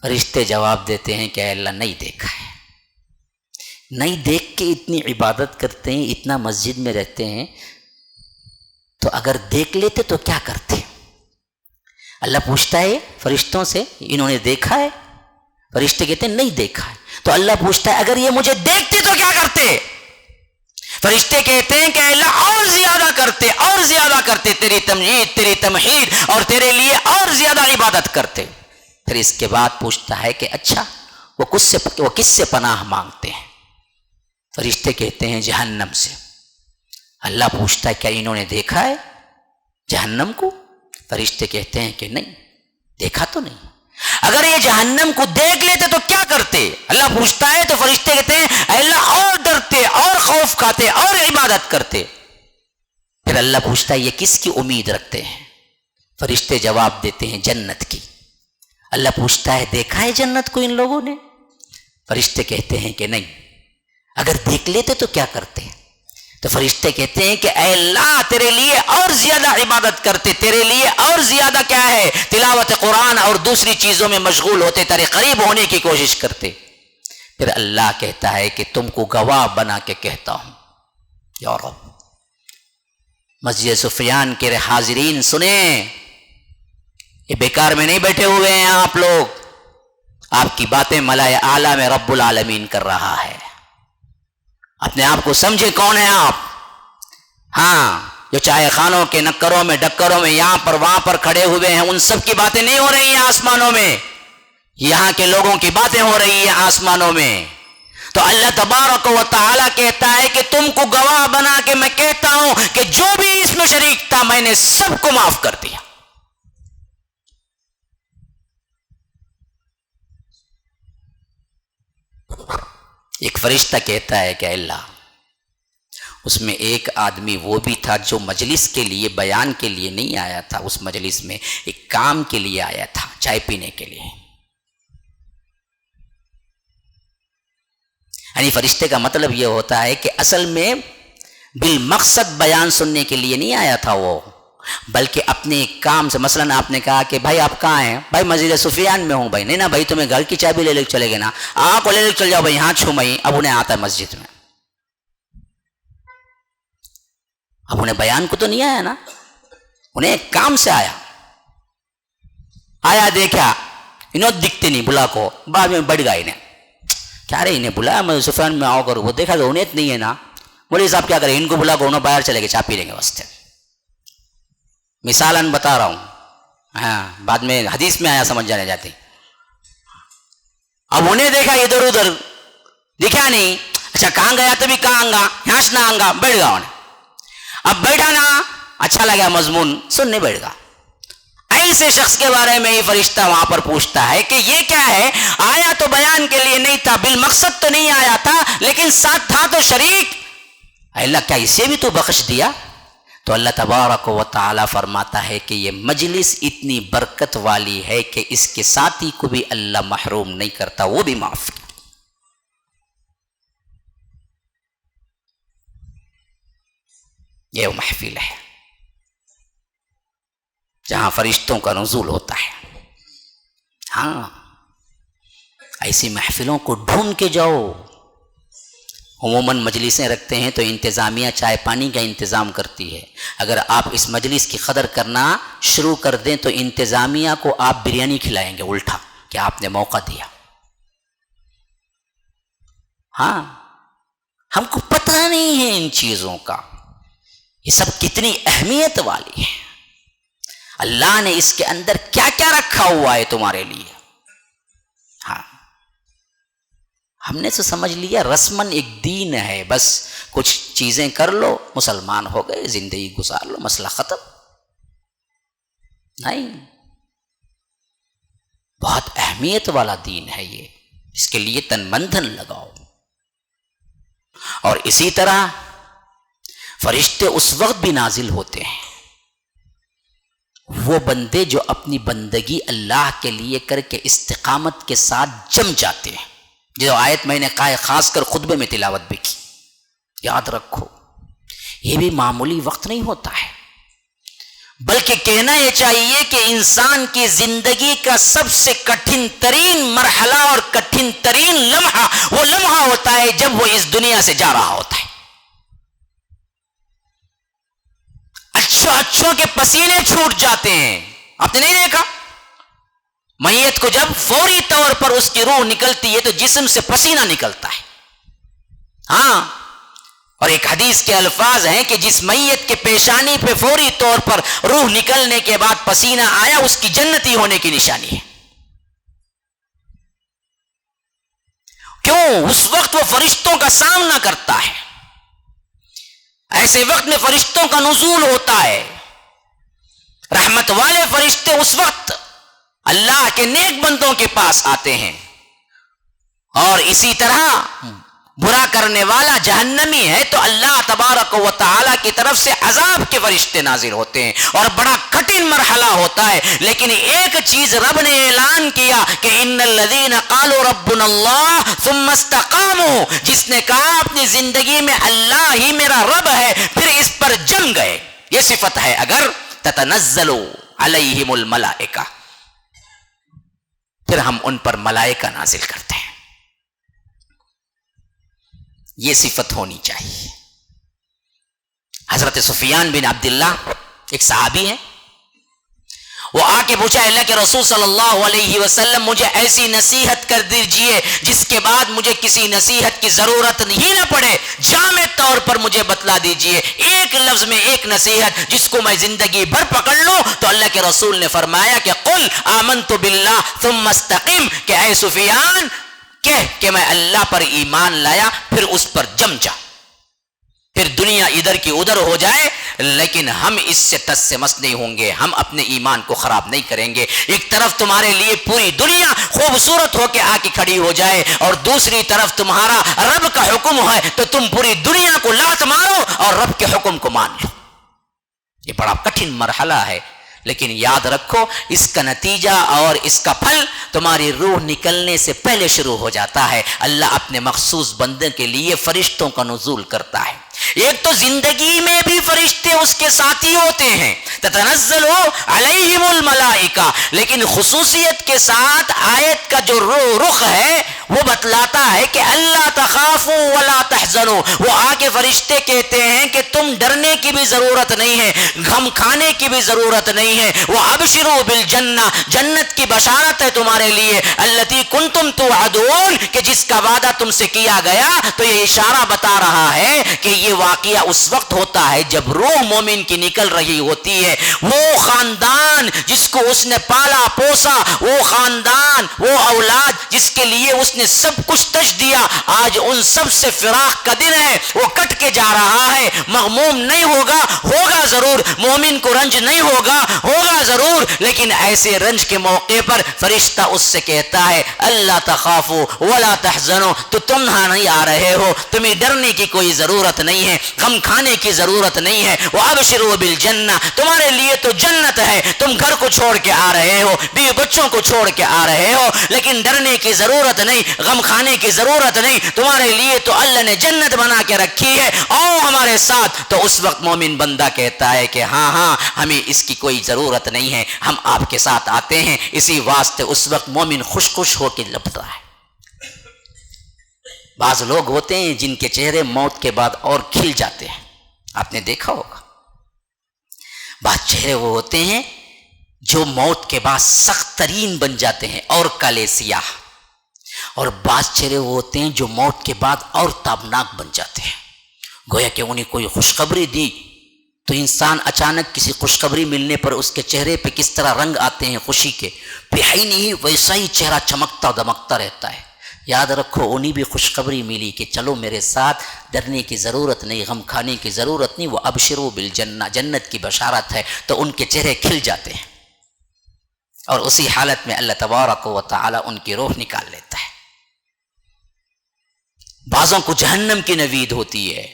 فرشتے جواب دیتے ہیں کہ اے اللہ نہیں دیکھا ہے۔ نہیں دیکھ کے اتنی عبادت کرتے ہیں، اتنا مسجد میں رہتے ہیں، تو اگر دیکھ لیتے تو کیا کرتے؟ اللہ پوچھتا ہے فرشتوں سے انہوں نے دیکھا ہے؟ فرشتے کہتے ہیں نہیں دیکھا ہے۔ تو اللہ پوچھتا ہے اگر یہ مجھے دیکھتے تو کیا کرتے؟ فرشتے کہتے ہیں کہ اللہ اور زیادہ کرتے، اور زیادہ کرتے، تیری تمجید تیری تمحید اور تیرے لیے اور زیادہ عبادت کرتے۔ پھر اس کے بعد پوچھتا ہے کہ اچھا وہ کس سے پناہ مانگتے ہیں؟ فرشتے کہتے ہیں جہنم سے۔ اللہ پوچھتا ہے کیا انہوں نے دیکھا ہے جہنم کو؟ فرشتے کہتے ہیں کہ نہیں دیکھا تو نہیں۔ اگر یہ جہنم کو دیکھ لیتے تو کیا کرتے؟ اللہ پوچھتا ہے تو فرشتے کہتے ہیں اے اللہ اور ڈرتے، اور خوف کھاتے، اور عبادت کرتے۔ پھر اللہ پوچھتا ہے یہ کس کی امید رکھتے ہیں؟ فرشتے جواب دیتے ہیں جنت کی۔ اللہ پوچھتا ہے دیکھا ہے جنت کو ان لوگوں نے؟ فرشتے کہتے ہیں کہ نہیں۔ اگر دیکھ لیتے تو کیا کرتے؟ تو فرشتے کہتے ہیں کہ اے اللہ تیرے لیے اور زیادہ عبادت کرتے، تیرے لیے اور زیادہ کیا ہے تلاوت قرآن اور دوسری چیزوں میں مشغول ہوتے، تیرے قریب ہونے کی کوشش کرتے۔ پھر اللہ کہتا ہے کہ تم کو گواہ بنا کے کہتا ہوں یا رب، مسجد سفیان کے حاضرین سنیں، یہ بیکار میں نہیں بیٹھے ہوئے ہیں آپ لوگ، آپ کی باتیں ملائے اعلیٰ میں رب العالمین کر رہا ہے۔ اپنے آپ کو سمجھے کون ہیں آپ؟ ہاں جو چائے خانوں کے نکروں میں ڈکروں میں یہاں پر وہاں پر کھڑے ہوئے ہیں، ان سب کی باتیں نہیں ہو رہی ہیں آسمانوں میں، یہاں کے لوگوں کی باتیں ہو رہی ہیں آسمانوں میں۔ تو اللہ تبارک و تعالی کہتا ہے کہ تم کو گواہ بنا کے میں کہتا ہوں کہ جو بھی اس میں شریک تھا میں نے سب کو معاف کر دیا. ایک فرشتہ کہتا ہے کہ اللہ، اس میں ایک آدمی وہ بھی تھا جو مجلس کے لیے، بیان کے لیے نہیں آیا تھا، اس مجلس میں ایک کام کے لیے آیا تھا، چائے پینے کے لیے. یعنی فرشتے کا مطلب یہ ہوتا ہے کہ اصل میں بالمقصد بیان سننے کے لیے نہیں آیا تھا وہ، بلکہ اپنے کام سے. مثلا آپ نے کہا کہ بھائی آپ کہاں ہیں؟ بھائی مسجد سفیان میں ہوں. بھائی نہیں نا بھائی، تمہیں گھر کی چائے بھی لے لے چلے گے نا، آپ کو لے لے چل جاؤ بھائی، یہاں چھو میں. اب انہیں آتا ہے مسجد میں، اب انہیں بیان کو تو نہیں آیا نا، انہیں ایک کام سے آیا دیکھا انہوں دکھتے نہیں، بلا کو بعد میں بڑھ گئے انہیں. کیا رہے انہیں بلایا میں سفیان میں آؤ کرو، وہ دیکھا کہ انہیں نہیں ہے نا. بولے صاحب کیا کریں، ان کو بلا کو انہوں باہر چلے گئے چائے پی لیں گے واسطے. مثالاً بتا رہا ہوں، ہاں بعد میں حدیث میں آیا سمجھ جانے جاتے. اب انہیں دیکھا ادھر ادھر دکھا نہیں، اچھا کہاں گیا تو بھی کہاں گا، یہاں سے نہ آنگا، بیٹھ گا انہیں. اب بیٹھا نا، اچھا لگا مضمون سننے بیٹھ گا. ایسے شخص کے بارے میں یہ فرشتہ وہاں پر پوچھتا ہے کہ یہ کیا ہے، آیا تو بیان کے لیے نہیں تھا، بالمقصد تو نہیں آیا تھا، لیکن ساتھ تھا تو شریک. اللہ کیا اسے بھی تو بخش دیا؟ تو اللہ تبارک و تعالی فرماتا ہے کہ یہ مجلس اتنی برکت والی ہے کہ اس کے ساتھی کو بھی اللہ محروم نہیں کرتا، وہ بھی معاف کیا. یہ وہ محفل ہے جہاں فرشتوں کا نزول ہوتا ہے. ہاں ایسی محفلوں کو ڈھونڈ کے جاؤ. عموماً مجلسیں رکھتے ہیں تو انتظامیہ چائے پانی کا انتظام کرتی ہے. اگر آپ اس مجلس کی قدر کرنا شروع کر دیں تو انتظامیہ کو آپ بریانی کھلائیں گے الٹا کہ آپ نے موقع دیا. ہاں ہم کو پتہ نہیں ہے ان چیزوں کا، یہ سب کتنی اہمیت والی ہے. اللہ نے اس کے اندر کیا کیا رکھا ہوا ہے تمہارے لیے. ہاں ہم نے تو سمجھ لیا رسماً ایک دین ہے، بس کچھ چیزیں کر لو مسلمان ہو گئے، زندگی گزار لو، مسئلہ ختم. نہیں، بہت اہمیت والا دین ہے یہ، اس کے لیے تن من دھن لگاؤ. اور اسی طرح فرشتے اس وقت بھی نازل ہوتے ہیں وہ بندے جو اپنی بندگی اللہ کے لیے کر کے استقامت کے ساتھ جم جاتے ہیں. جو آیت میں نے خاص کر خطبے میں تلاوت بھی کی، یاد رکھو یہ بھی معمولی وقت نہیں ہوتا ہے، بلکہ کہنا یہ چاہیے کہ انسان کی زندگی کا سب سے کٹھن ترین مرحلہ اور کٹھن ترین لمحہ وہ لمحہ ہوتا ہے جب وہ اس دنیا سے جا رہا ہوتا ہے. اچھوں کے پسینے چھوٹ جاتے ہیں. آپ نے نہیں دیکھا میت کو جب فوری طور پر اس کی روح نکلتی ہے تو جسم سے پسینہ نکلتا ہے. ہاں اور ایک حدیث کے الفاظ ہیں کہ جس میت کے پیشانی پہ فوری طور پر روح نکلنے کے بعد پسینہ آیا اس کی جنتی ہونے کی نشانی ہے. کیوں؟ اس وقت وہ فرشتوں کا سامنا کرتا ہے. ایسے وقت میں فرشتوں کا نزول ہوتا ہے. رحمت والے فرشتے اس وقت اللہ کے نیک بندوں کے پاس آتے ہیں، اور اسی طرح برا کرنے والا جہنمی ہے تو اللہ تبارک و تعالی کی طرف سے عذاب کے فرشتے نازل ہوتے ہیں، اور بڑا کٹھن مرحلہ ہوتا ہے. لیکن ایک چیز رب نے اعلان کیا کہ ان الذین قالوا ربنا اللہ ثم استقاموا، جس نے کہا اپنی زندگی میں اللہ ہی میرا رب ہے پھر اس پر جم گئے. یہ صفت ہے. اگر تتنزل علیہم الملائکہ، پھر ہم ان پر ملائکہ نازل کرتے ہیں. یہ صفت ہونی چاہیے. حضرت سفیان بن عبداللہ ایک صحابی ہیں، وہ آ کے پوچھا اللہ کے رسول صلی اللہ علیہ وسلم مجھے ایسی نصیحت کر دیجئے جس کے بعد مجھے کسی نصیحت کی ضرورت ہی نہ پڑے، جامع طور پر مجھے بتلا دیجئے ایک لفظ میں ایک نصیحت جس کو میں زندگی بھر پکڑ لوں. تو اللہ کے رسول نے فرمایا کہ قل آمنت باللہ ثم استقم، کہ اے سفیان کہہ کہ میں اللہ پر ایمان لایا، پھر اس پر جم جا، پھر دنیا ادھر کی ادھر ہو جائے لیکن ہم اس سے تس سے مس نہیں ہوں گے، ہم اپنے ایمان کو خراب نہیں کریں گے۔ ایک طرف تمہارے لیے پوری دنیا خوبصورت ہو کے آ کے کھڑی ہو جائے اور دوسری طرف تمہارا رب کا حکم ہے تو تم پوری دنیا کو لات مارو اور رب کے حکم کو مان لو۔ یہ بڑا کٹھن مرحلہ ہے، لیکن یاد رکھو اس کا نتیجہ اور اس کا پھل تمہاری روح نکلنے سے پہلے شروع ہو جاتا ہے۔ اللہ اپنے مخصوص بندے کے لیے فرشتوں کا نزول کرتا ہے۔ ایک تو زندگی میں بھی فرشتے اس کے ساتھی ہوتے ہیں، تتنزل علیہم الملائکہ، لیکن خصوصیت کے ساتھ آیت کا جو رخ ہے وہ بتلاتا ہے کہ اللہ تخافوا ولا تحزنوا۔ وہ آگے فرشتے کہتے ہیں کہ تم ڈرنے کی بھی ضرورت نہیں ہے، غم کھانے کی بھی ضرورت نہیں ہے، وہ ابشروا بالجنہ، جنت کی بشارت ہے تمہارے لیے، التی کنتم توعدون، کہ جس کا وعدہ تم سے کیا گیا۔ تو یہ اشارہ بتا رہا ہے کہ یہ واقعہ اس وقت ہوتا ہے جب روح مومن کی نکل رہی ہوتی ہے۔ وہ خاندان جس کو اس نے پالا پوسا، وہ خاندان، وہ اولاد جس کے لیے اس نے سب کچھ تج دیا، آج ان سب سے فراق کا دن ہے، وہ کٹ کے جا رہا ہے۔ مغموم نہیں ہوگا، ہوگا ضرور، مومن کو رنج نہیں ہوگا، ہوگا ضرور، لیکن ایسے رنج کے موقع پر فرشتہ اس سے کہتا ہے اللہ تخافوا ولا تحزنوا، تو تم یہاں نہیں آ رہے ہو، تمہیں ڈرنے کی کوئی ضرورت نہیں ہے، غم کھانے کی ضرورت نہیں ہے، وابشروا بالجنہ، تمہارے لیے تو جنت ہے، تم گھر کو چھوڑ کے آ رہے ہو، بیوی بچوں کو چھوڑ کے آ رہے ہو، لیکن ڈرنے کی ضرورت نہیں، غم کھانے کی ضرورت نہیں، تمہارے لیے تو اللہ نے جنت بنا کے رکھی ہے، آؤ ہمارے ساتھ۔ تو اس وقت مومن بندہ کہتا ہے کہ ہاں ہاں ہمیں اس کی کوئی ضرورت نہیں ہے، ہم آپ کے ساتھ آتے ہیں۔ اسی واسطے اس وقت مومن خوش خوش ہو کے لپتا ہے۔ بعض لوگ ہوتے ہیں جن کے چہرے موت کے بعد اور کھل جاتے ہیں، آپ نے دیکھا ہوگا۔ بعض چہرے وہ ہوتے ہیں جو موت کے بعد سخت ترین بن جاتے ہیں اور کالے سیاہ، اور بعض چہرے وہ ہوتے ہیں جو موت کے بعد اور تابناک بن جاتے ہیں، گویا کہ انہیں کوئی خوشخبری دی تو انسان اچانک کسی خوشخبری ملنے پر اس کے چہرے پہ کس طرح رنگ آتے ہیں خوشی کے، بہائی نہیں ویسا ہی چہرہ چمکتا دمکتا رہتا ہے۔ یاد رکھو انہیں بھی خوشخبری ملی کہ چلو میرے ساتھ، ڈرنے کی ضرورت نہیں، غم کھانے کی ضرورت نہیں، وہ ابشروا بالجنہ، جنت کی بشارت ہے، تو ان کے چہرے کھل جاتے ہیں، اور اسی حالت میں اللہ تبارک و تعالی ان کی روح نکال لیتا ہے۔ بعضوں کو جہنم کی نوید ہوتی ہے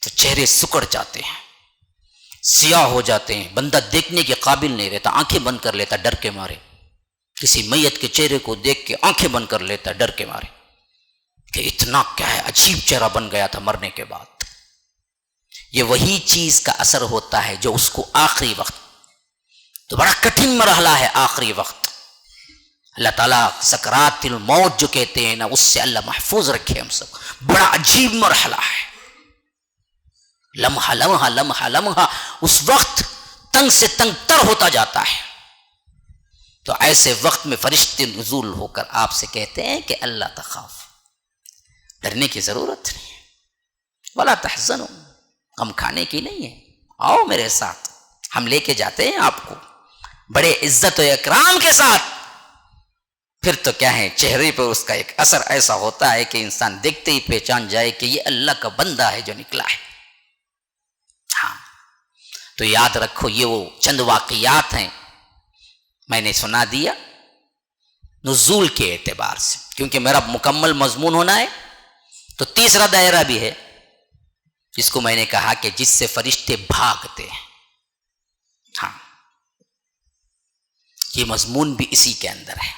تو چہرے سکڑ جاتے ہیں، سیاہ ہو جاتے ہیں، بندہ دیکھنے کے قابل نہیں رہتا، آنکھیں بند کر لیتا ڈر کے مارے، کسی میت کے چہرے کو دیکھ کے آنکھیں بند کر لیتا ڈر کے مارے کہ اتنا کیا ہے، عجیب چہرہ بن گیا تھا مرنے کے بعد۔ یہ وہی چیز کا اثر ہوتا ہے جو اس کو آخری وقت، تو بڑا کٹھن مرحلہ ہے آخری وقت، اللہ تعالیٰ سکرات الموت جو کہتے ہیں نا، اس سے اللہ محفوظ رکھے ہم سب۔ بڑا عجیب مرحلہ ہے، لمحہ لمحہ لمحہ لمحہ اس وقت تنگ سے تنگ تر ہوتا جاتا ہے۔ تو ایسے وقت میں فرشتے نزول ہو کر آپ سے کہتے ہیں کہ اللہ تخاف، ڈرنے کی ضرورت نہیں ہے، ولا تحزنوا، غم کھانے کی نہیں ہے، آؤ میرے ساتھ، ہم لے کے جاتے ہیں آپ کو بڑے عزت و اکرام کے ساتھ۔ پھر تو کیا ہے، چہرے پر اس کا ایک اثر ایسا ہوتا ہے کہ انسان دیکھتے ہی پہچان جائے کہ یہ اللہ کا بندہ ہے جو نکلا ہے۔ ہاں، تو یاد رکھو یہ وہ چند واقعات ہیں میں نے سنا دیا نزول کے اعتبار سے، کیونکہ میرا مکمل مضمون ہونا ہے، تو تیسرا دائرہ بھی ہے جس کو میں نے کہا کہ جس سے فرشتے بھاگتے ہیں۔ ہاں، یہ مضمون بھی اسی کے اندر ہے۔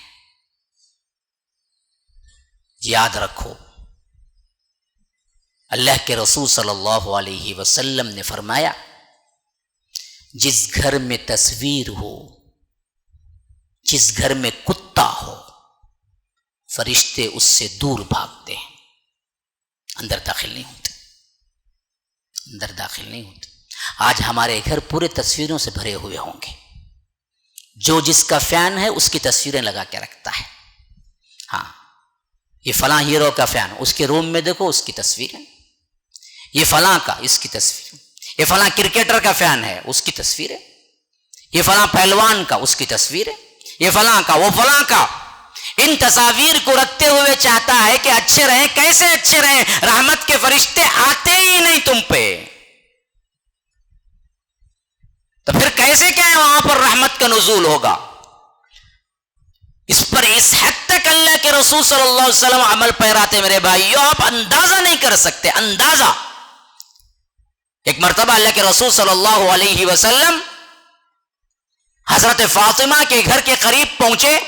یاد رکھو اللہ کے رسول صلی اللہ علیہ وسلم نے فرمایا، جس گھر میں تصویر ہو، جس گھر میں کتا ہو، فرشتے اس سے دور بھاگتے ہیں، اندر داخل نہیں ہوتے، اندر داخل نہیں ہوتے۔ آج ہمارے گھر پورے تصویروں سے بھرے ہوئے ہوں گے، جو جس کا فین ہے اس کی تصویریں لگا کے رکھتا ہے۔ ہاں، یہ فلاں ہیرو کا فین، اس کے روم میں دیکھو اس کی تصویریں، یہ فلاں کا اس کی تصویر، یہ فلاں کرکٹر کا فین ہے اس کی تصویریں، یہ فلاں پہلوان کا اس کی تصویریں، یہ فلاں کا وہ فلاں کا، ان تصاویر کو رکھتے ہوئے چاہتا ہے کہ اچھے رہیں. کیسے اچھے رہیں؟ رحمت کے فرشتے آتے ہی نہیں تم پہ، تو پھر کیسے کیا ہے وہاں پر رحمت کا نزول ہوگا؟ اس پر اس حد تک اللہ کے رسول صلی اللہ علیہ وسلم عمل پیراتے میرے بھائیو، آپ اندازہ نہیں کر سکتے، اندازہ. ایک مرتبہ اللہ کے رسول صلی اللہ علیہ وسلم حضرت فاطمہ کے گھر کے قریب پہنچے،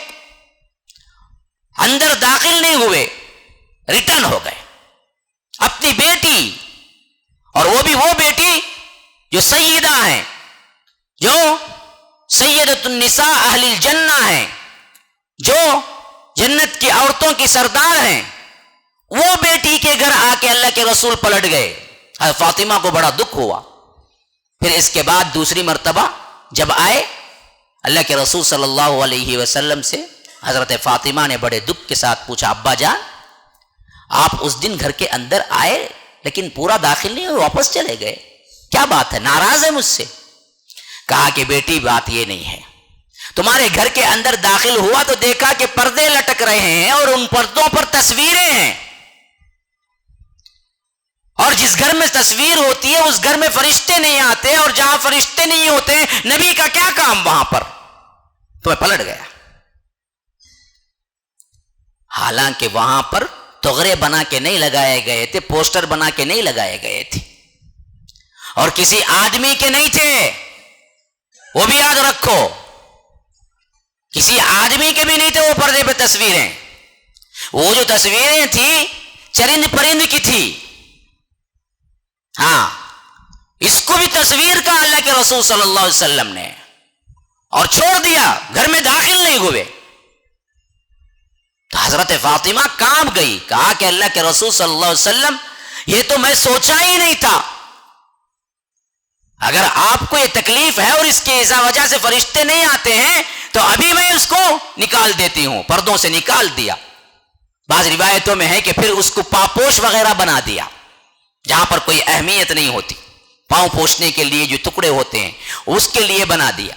اندر داخل نہیں ہوئے، ریٹرن ہو گئے. اپنی بیٹی، اور وہ بھی وہ بیٹی جو سیدہ ہیں، جو سیدۃ النساء اہل الجنہ ہیں، جو جنت کی عورتوں کی سردار ہیں، وہ بیٹی کے گھر آ کے اللہ کے رسول پلٹ گئے. حضرت فاطمہ کو بڑا دکھ ہوا. پھر اس کے بعد دوسری مرتبہ جب آئے اللہ کے رسول صلی اللہ علیہ وسلم سے، حضرت فاطمہ نے بڑے دکھ کے ساتھ پوچھا، ابا جان آپ اس دن گھر کے اندر آئے لیکن پورا داخل نہیں ہوئے، واپس چلے گئے، کیا بات ہے؟ ناراض ہے مجھ سے؟ کہا کہ بیٹی بات یہ نہیں ہے، تمہارے گھر کے اندر داخل ہوا تو دیکھا کہ پردے لٹک رہے ہیں اور ان پردوں پر تصویریں ہیں، اور جس گھر میں تصویر ہوتی ہے اس گھر میں فرشتے نہیں آتے، اور جہاں فرشتے نہیں ہوتے نبی کا کیا کام وہاں پر؟ تو میں پلٹ گیا. حالانکہ وہاں پر تغرے بنا کے نہیں لگائے گئے تھے، پوسٹر بنا کے نہیں لگائے گئے تھے، اور کسی آدمی کے نہیں تھے، وہ بھی یاد رکھو، کسی آدمی کے بھی نہیں تھے وہ پردے پہ تصویریں. وہ جو تصویریں تھی چرند پرند کی تھی. ہاں، اس کو بھی تصویر کا اللہ کے رسول صلی اللہ علیہ وسلم نے، اور چھوڑ دیا، گھر میں داخل نہیں ہوئے. تو حضرت فاطمہ کانپ گئی، کہا کہ اللہ کے رسول صلی اللہ علیہ وسلم یہ تو میں سوچا ہی نہیں تھا. اگر آپ کو یہ تکلیف ہے اور اس کی وجہ سے فرشتے نہیں آتے ہیں تو ابھی میں اس کو نکال دیتی ہوں. پردوں سے نکال دیا. بعض روایتوں میں ہے کہ پھر اس کو پاپوش وغیرہ بنا دیا، جہاں پر کوئی اہمیت نہیں ہوتی، پاؤں پوچھنے کے لیے جو ٹکڑے ہوتے ہیں اس کے لیے بنا دیا.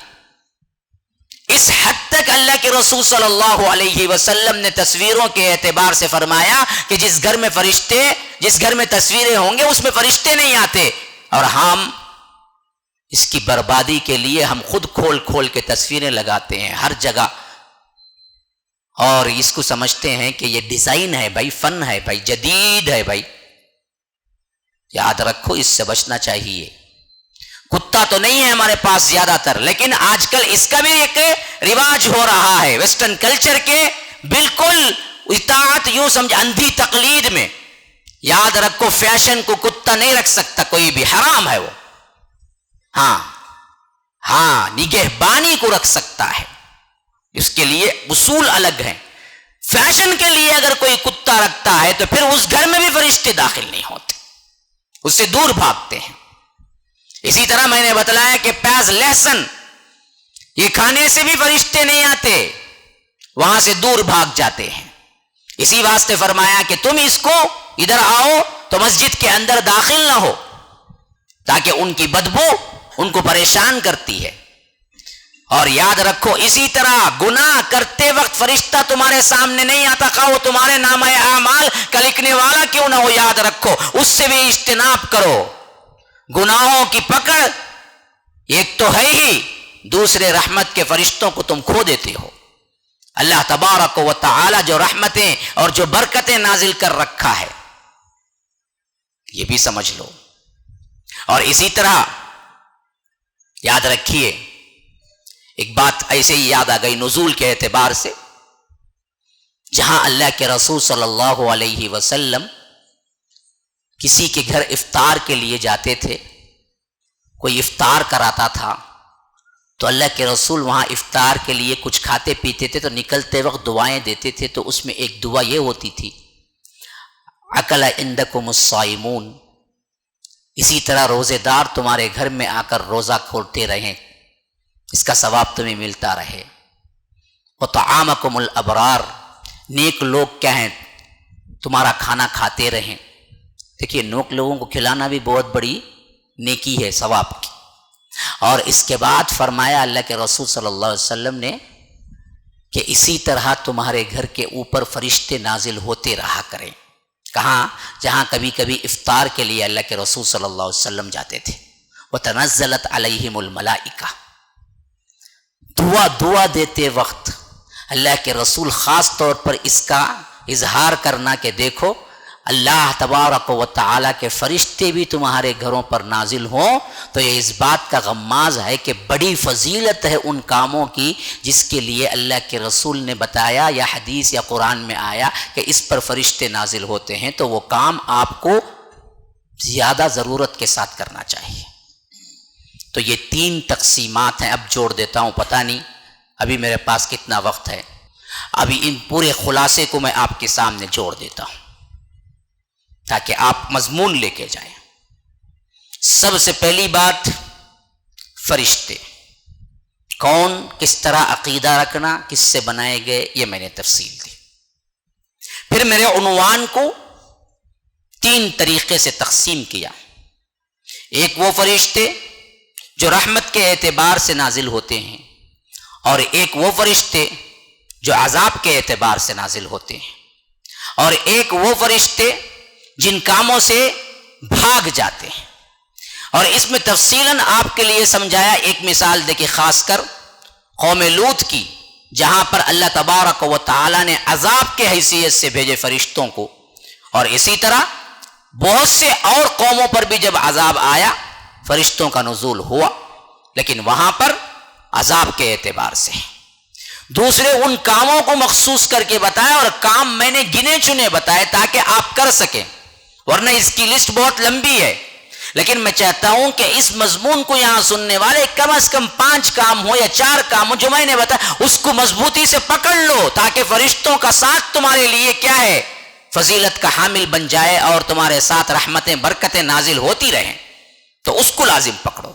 اس حد تک اللہ کے رسول صلی اللہ علیہ وسلم نے تصویروں کے اعتبار سے فرمایا کہ جس گھر میں تصویریں ہوں گے اس میں فرشتے نہیں آتے. اور ہم اس کی بربادی کے لیے ہم خود کھول کھول کے تصویریں لگاتے ہیں ہر جگہ، اور اس کو سمجھتے ہیں کہ یہ ڈیزائن ہے بھائی، فن ہے بھائی، جدید ہے بھائی. یاد رکھو اس سے بچنا چاہیے. کتا تو نہیں ہے ہمارے پاس زیادہ تر، لیکن آج کل اس کا بھی ایک رواج ہو رہا ہے ویسٹرن کلچر کے، بالکل اطاعت یوں سمجھ، اندھی تقلید میں. یاد رکھو فیشن کو کتا نہیں رکھ سکتا کوئی بھی، حرام ہے وہ. ہاں نگہبانی کو رکھ سکتا ہے، اس کے لیے اصول الگ ہیں. فیشن کے لیے اگر کوئی کتا رکھتا ہے تو پھر اس گھر میں بھی فرشتے داخل نہیں ہوتے، اس سے دور بھاگتے ہیں. اسی طرح میں نے بتلایا کہ پیاز لہسن یہ کھانے سے بھی فرشتے نہیں آتے، وہاں سے دور بھاگ جاتے ہیں. اسی واسطے فرمایا کہ تم اس کو ادھر آؤ تو مسجد کے اندر داخل نہ ہو، تاکہ ان کی بدبو ان کو پریشان کرتی ہے. اور یاد رکھو اسی طرح گناہ کرتے وقت فرشتہ تمہارے سامنے نہیں آتا، خواہ وہ تمہارے نامہ اعمال کا لکھنے والا کیوں نہ ہو. یاد رکھو اس سے بھی اجتناب کرو. گناہوں کی پکڑ ایک تو ہے ہی، دوسرے رحمت کے فرشتوں کو تم کھو دیتے ہو. اللہ تبارک و تعالی جو رحمتیں اور جو برکتیں نازل کر رکھا ہے یہ بھی سمجھ لو. اور اسی طرح یاد رکھیے ایک بات ایسے ہی یاد آ گئی نزول کے اعتبار سے، جہاں اللہ کے رسول صلی اللہ علیہ وسلم کسی کے گھر افطار کے لیے جاتے تھے، کوئی افطار کراتا تھا تو اللہ کے رسول وہاں افطار کے لیے کچھ کھاتے پیتے تھے تو نکلتے وقت دعائیں دیتے تھے. تو اس میں ایک دعا یہ ہوتی تھی، اکل عندکم الصائمون، اسی طرح روزے دار تمہارے گھر میں آ کر روزہ کھولتے رہیں، اس کا ثواب تمہیں ملتا رہے. وطعامکم الابرار، نیک لوگ کیا ہیں تمہارا کھانا کھاتے رہیں. دیکھیے نیک لوگوں کو کھلانا بھی بہت بڑی نیکی ہے، ثواب کی. اور اس کے بعد فرمایا اللہ کے رسول صلی اللہ علیہ وسلم نے کہ اسی طرح تمہارے گھر کے اوپر فرشتے نازل ہوتے رہا کریں. کہاں؟ جہاں کبھی کبھی افطار کے لیے اللہ کے رسول صلی اللہ علیہ وسلم جاتے تھے. وَتَنَزَّلَتْ عَلَيْهِمُ الْمَلَائِكَةُ. دعا دیتے وقت اللہ کے رسول خاص طور پر اس کا اظہار کرنا کہ دیکھو اللہ تبارک و تعالیٰ کے فرشتے بھی تمہارے گھروں پر نازل ہوں، تو یہ اس بات کا غماز ہے کہ بڑی فضیلت ہے ان کاموں کی جس کے لیے اللہ کے رسول نے بتایا یا حدیث یا قرآن میں آیا کہ اس پر فرشتے نازل ہوتے ہیں، تو وہ کام آپ کو زیادہ ضرورت کے ساتھ کرنا چاہیے. تو یہ 3 تقسیمات ہیں. اب جوڑ دیتا ہوں، پتہ نہیں ابھی میرے پاس کتنا وقت ہے. ابھی ان پورے خلاصے کو میں آپ کے سامنے جوڑ دیتا ہوں تاکہ آپ مضمون لے کے جائیں. سب سے پہلی بات، فرشتے کون، کس طرح عقیدہ رکھنا، کس سے بنائے گئے، یہ میں نے تفصیل دی. پھر میرے عنوان کو 3 طریقے سے تقسیم کیا. ایک وہ فرشتے جو رحمت کے اعتبار سے نازل ہوتے ہیں، اور ایک وہ فرشتے جو عذاب کے اعتبار سے نازل ہوتے ہیں، اور ایک وہ فرشتے جن کاموں سے بھاگ جاتے ہیں. اور اس میں تفصیلاً آپ کے لیے سمجھایا. ایک مثال دے کے خاص کر قوم لوط کی، جہاں پر اللہ تبارک و تعالیٰ نے عذاب کے حیثیت سے بھیجے فرشتوں کو، اور اسی طرح بہت سے اور قوموں پر بھی جب عذاب آیا فرشتوں کا نزول ہوا، لیکن وہاں پر عذاب کے اعتبار سے. دوسرے ان کاموں کو مخصوص کر کے بتایا، اور کام میں نے گنے چنے بتائے تاکہ آپ کر سکیں، ورنہ اس کی لسٹ بہت لمبی ہے. لیکن میں چاہتا ہوں کہ اس مضمون کو یہاں سننے والے کم از کم 5 کام ہو یا 4 کام ہو جو میں نے بتایا، اس کو مضبوطی سے پکڑ لو تاکہ فرشتوں کا ساتھ تمہارے لیے کیا ہے، فضیلت کا حامل بن جائے، اور تمہارے ساتھ رحمتیں برکتیں نازل ہوتی رہیں. تو اس کو لازم پکڑو.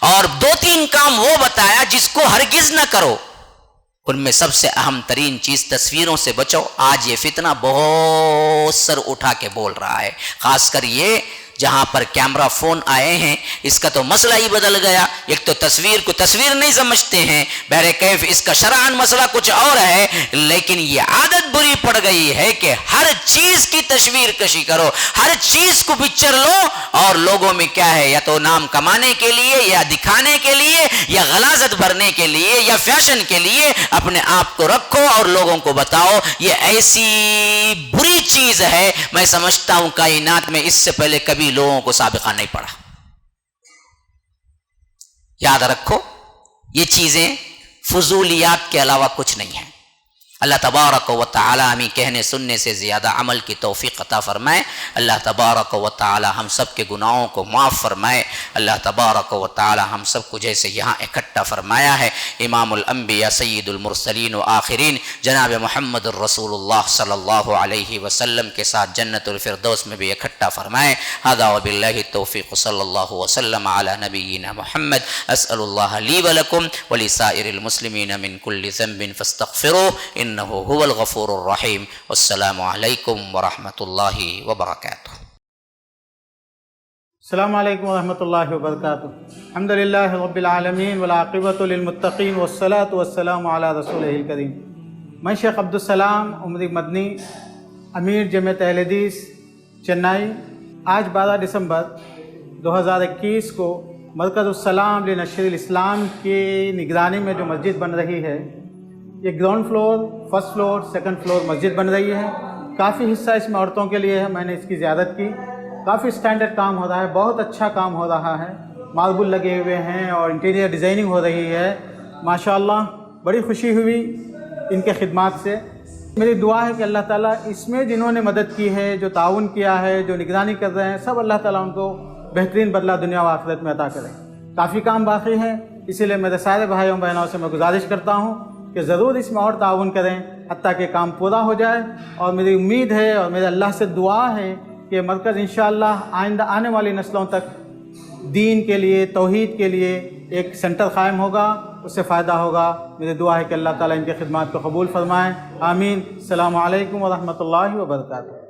اور 2-3 کام وہ بتایا جس کو ہرگز نہ کرو. ان میں سب سے اہم ترین چیز، تصویروں سے بچو. آج یہ فتنہ بہت سر اٹھا کے بول رہا ہے، خاص کر یہ جہاں پر کیمرہ فون آئے ہیں، اس کا تو مسئلہ ہی بدل گیا. ایک تو تصویر کو تصویر نہیں سمجھتے ہیں، بہرکیف اس کا شرعاً مسئلہ کچھ اور ہے، لیکن یہ عادت بری پڑ گئی ہے کہ ہر چیز کی تصویر کشی کرو، ہر چیز کو پکچر لو، اور لوگوں میں کیا ہے، یا تو نام کمانے کے لیے، یا دکھانے کے لیے، یا غلاظت بھرنے کے لیے، یا فیشن کے لیے اپنے آپ کو رکھو اور لوگوں کو بتاؤ. یہ ایسی بری چیز ہے، میں سمجھتا ہوں کائنات میں اس سے پہلے کبھی لوگوں کو سابقہ نہیں پڑا. یاد رکھو یہ چیزیں فضولیات کے علاوہ کچھ نہیں ہیں. اللہ تبارک و تعالی ہمیں کہنے سننے سے زیادہ عمل کی توفیق عطا فرمائے. اللہ تبارک و تعالی ہم سب کے گناہوں کو معاف فرمائے. اللہ تبارک و تعالی ہم سب کو جیسے یہاں اکٹھا فرمایا ہے امام الانبیاء سید المرسلین و آخرین جناب محمد الرسول اللہ صلی اللہ علیہ وسلم کے ساتھ جنت الفردوس میں بھی اکٹھا فرمائے. ھذا وباللہ التوفیق صلی اللہ وسلم علی نبینا محمد. اسأل اللہ لی ولکم ولسائر المسلمین من کل ذنب فاستغفروه انه هو الغفور الرحیم. والسلام علیکم ورحمۃ اللہ وبرکاتہ. السلام علیکم ورحمۃ اللہ وبرکاتہ. الحمدللہ رب العالمین والعاقبۃ للمتقین والصلاة والسلام علی رسولہ الکریم. میں شیخ عبدالسلام عمری مدنی، امیر جمعیت اہل حدیث چنئی. آج 12 دسمبر 2021 کو مرکز السلام لنشر الاسلام کی نگرانی میں جو مسجد بن رہی ہے، یہ ground floor, first floor, second floor مسجد بن رہی ہے. کافی حصہ اس میں عورتوں کے لیے ہے. میں نے اس کی زیارت کی. کافی سٹینڈرڈ کام ہو رہا ہے، بہت اچھا کام ہو رہا ہے. ماربل لگے ہوئے ہیں اور انٹیریئر ڈیزائننگ ہو رہی ہے. ماشاءاللہ بڑی خوشی ہوئی ان کے خدمات سے. میری دعا ہے کہ اللہ تعالیٰ اس میں جنہوں نے مدد کی ہے، جو تعاون کیا ہے، جو نگرانی کر رہے ہیں، سب اللہ تعالیٰ ان کو بہترین بدلہ دنیا و آخرت میں عطا کریں. کافی کام باقی ہیں، اسی لیے میرے سارے بھائیوں بہنوں سے میں گزارش کرتا ہوں کہ ضرور اس میں اور تعاون کریں حتیٰ کہ کام پورا ہو جائے. اور میری امید ہے اور میرے اللہ سے دعا ہے کہ مرکز انشاءاللہ آئندہ آنے والی نسلوں تک دین کے لیے، توحید کے لیے ایک سینٹر قائم ہوگا، اس سے فائدہ ہوگا. میری دعا ہے کہ اللہ تعالیٰ ان کی خدمات کو قبول فرمائے. آمین. السلام علیکم ورحمۃ اللہ وبرکاتہ.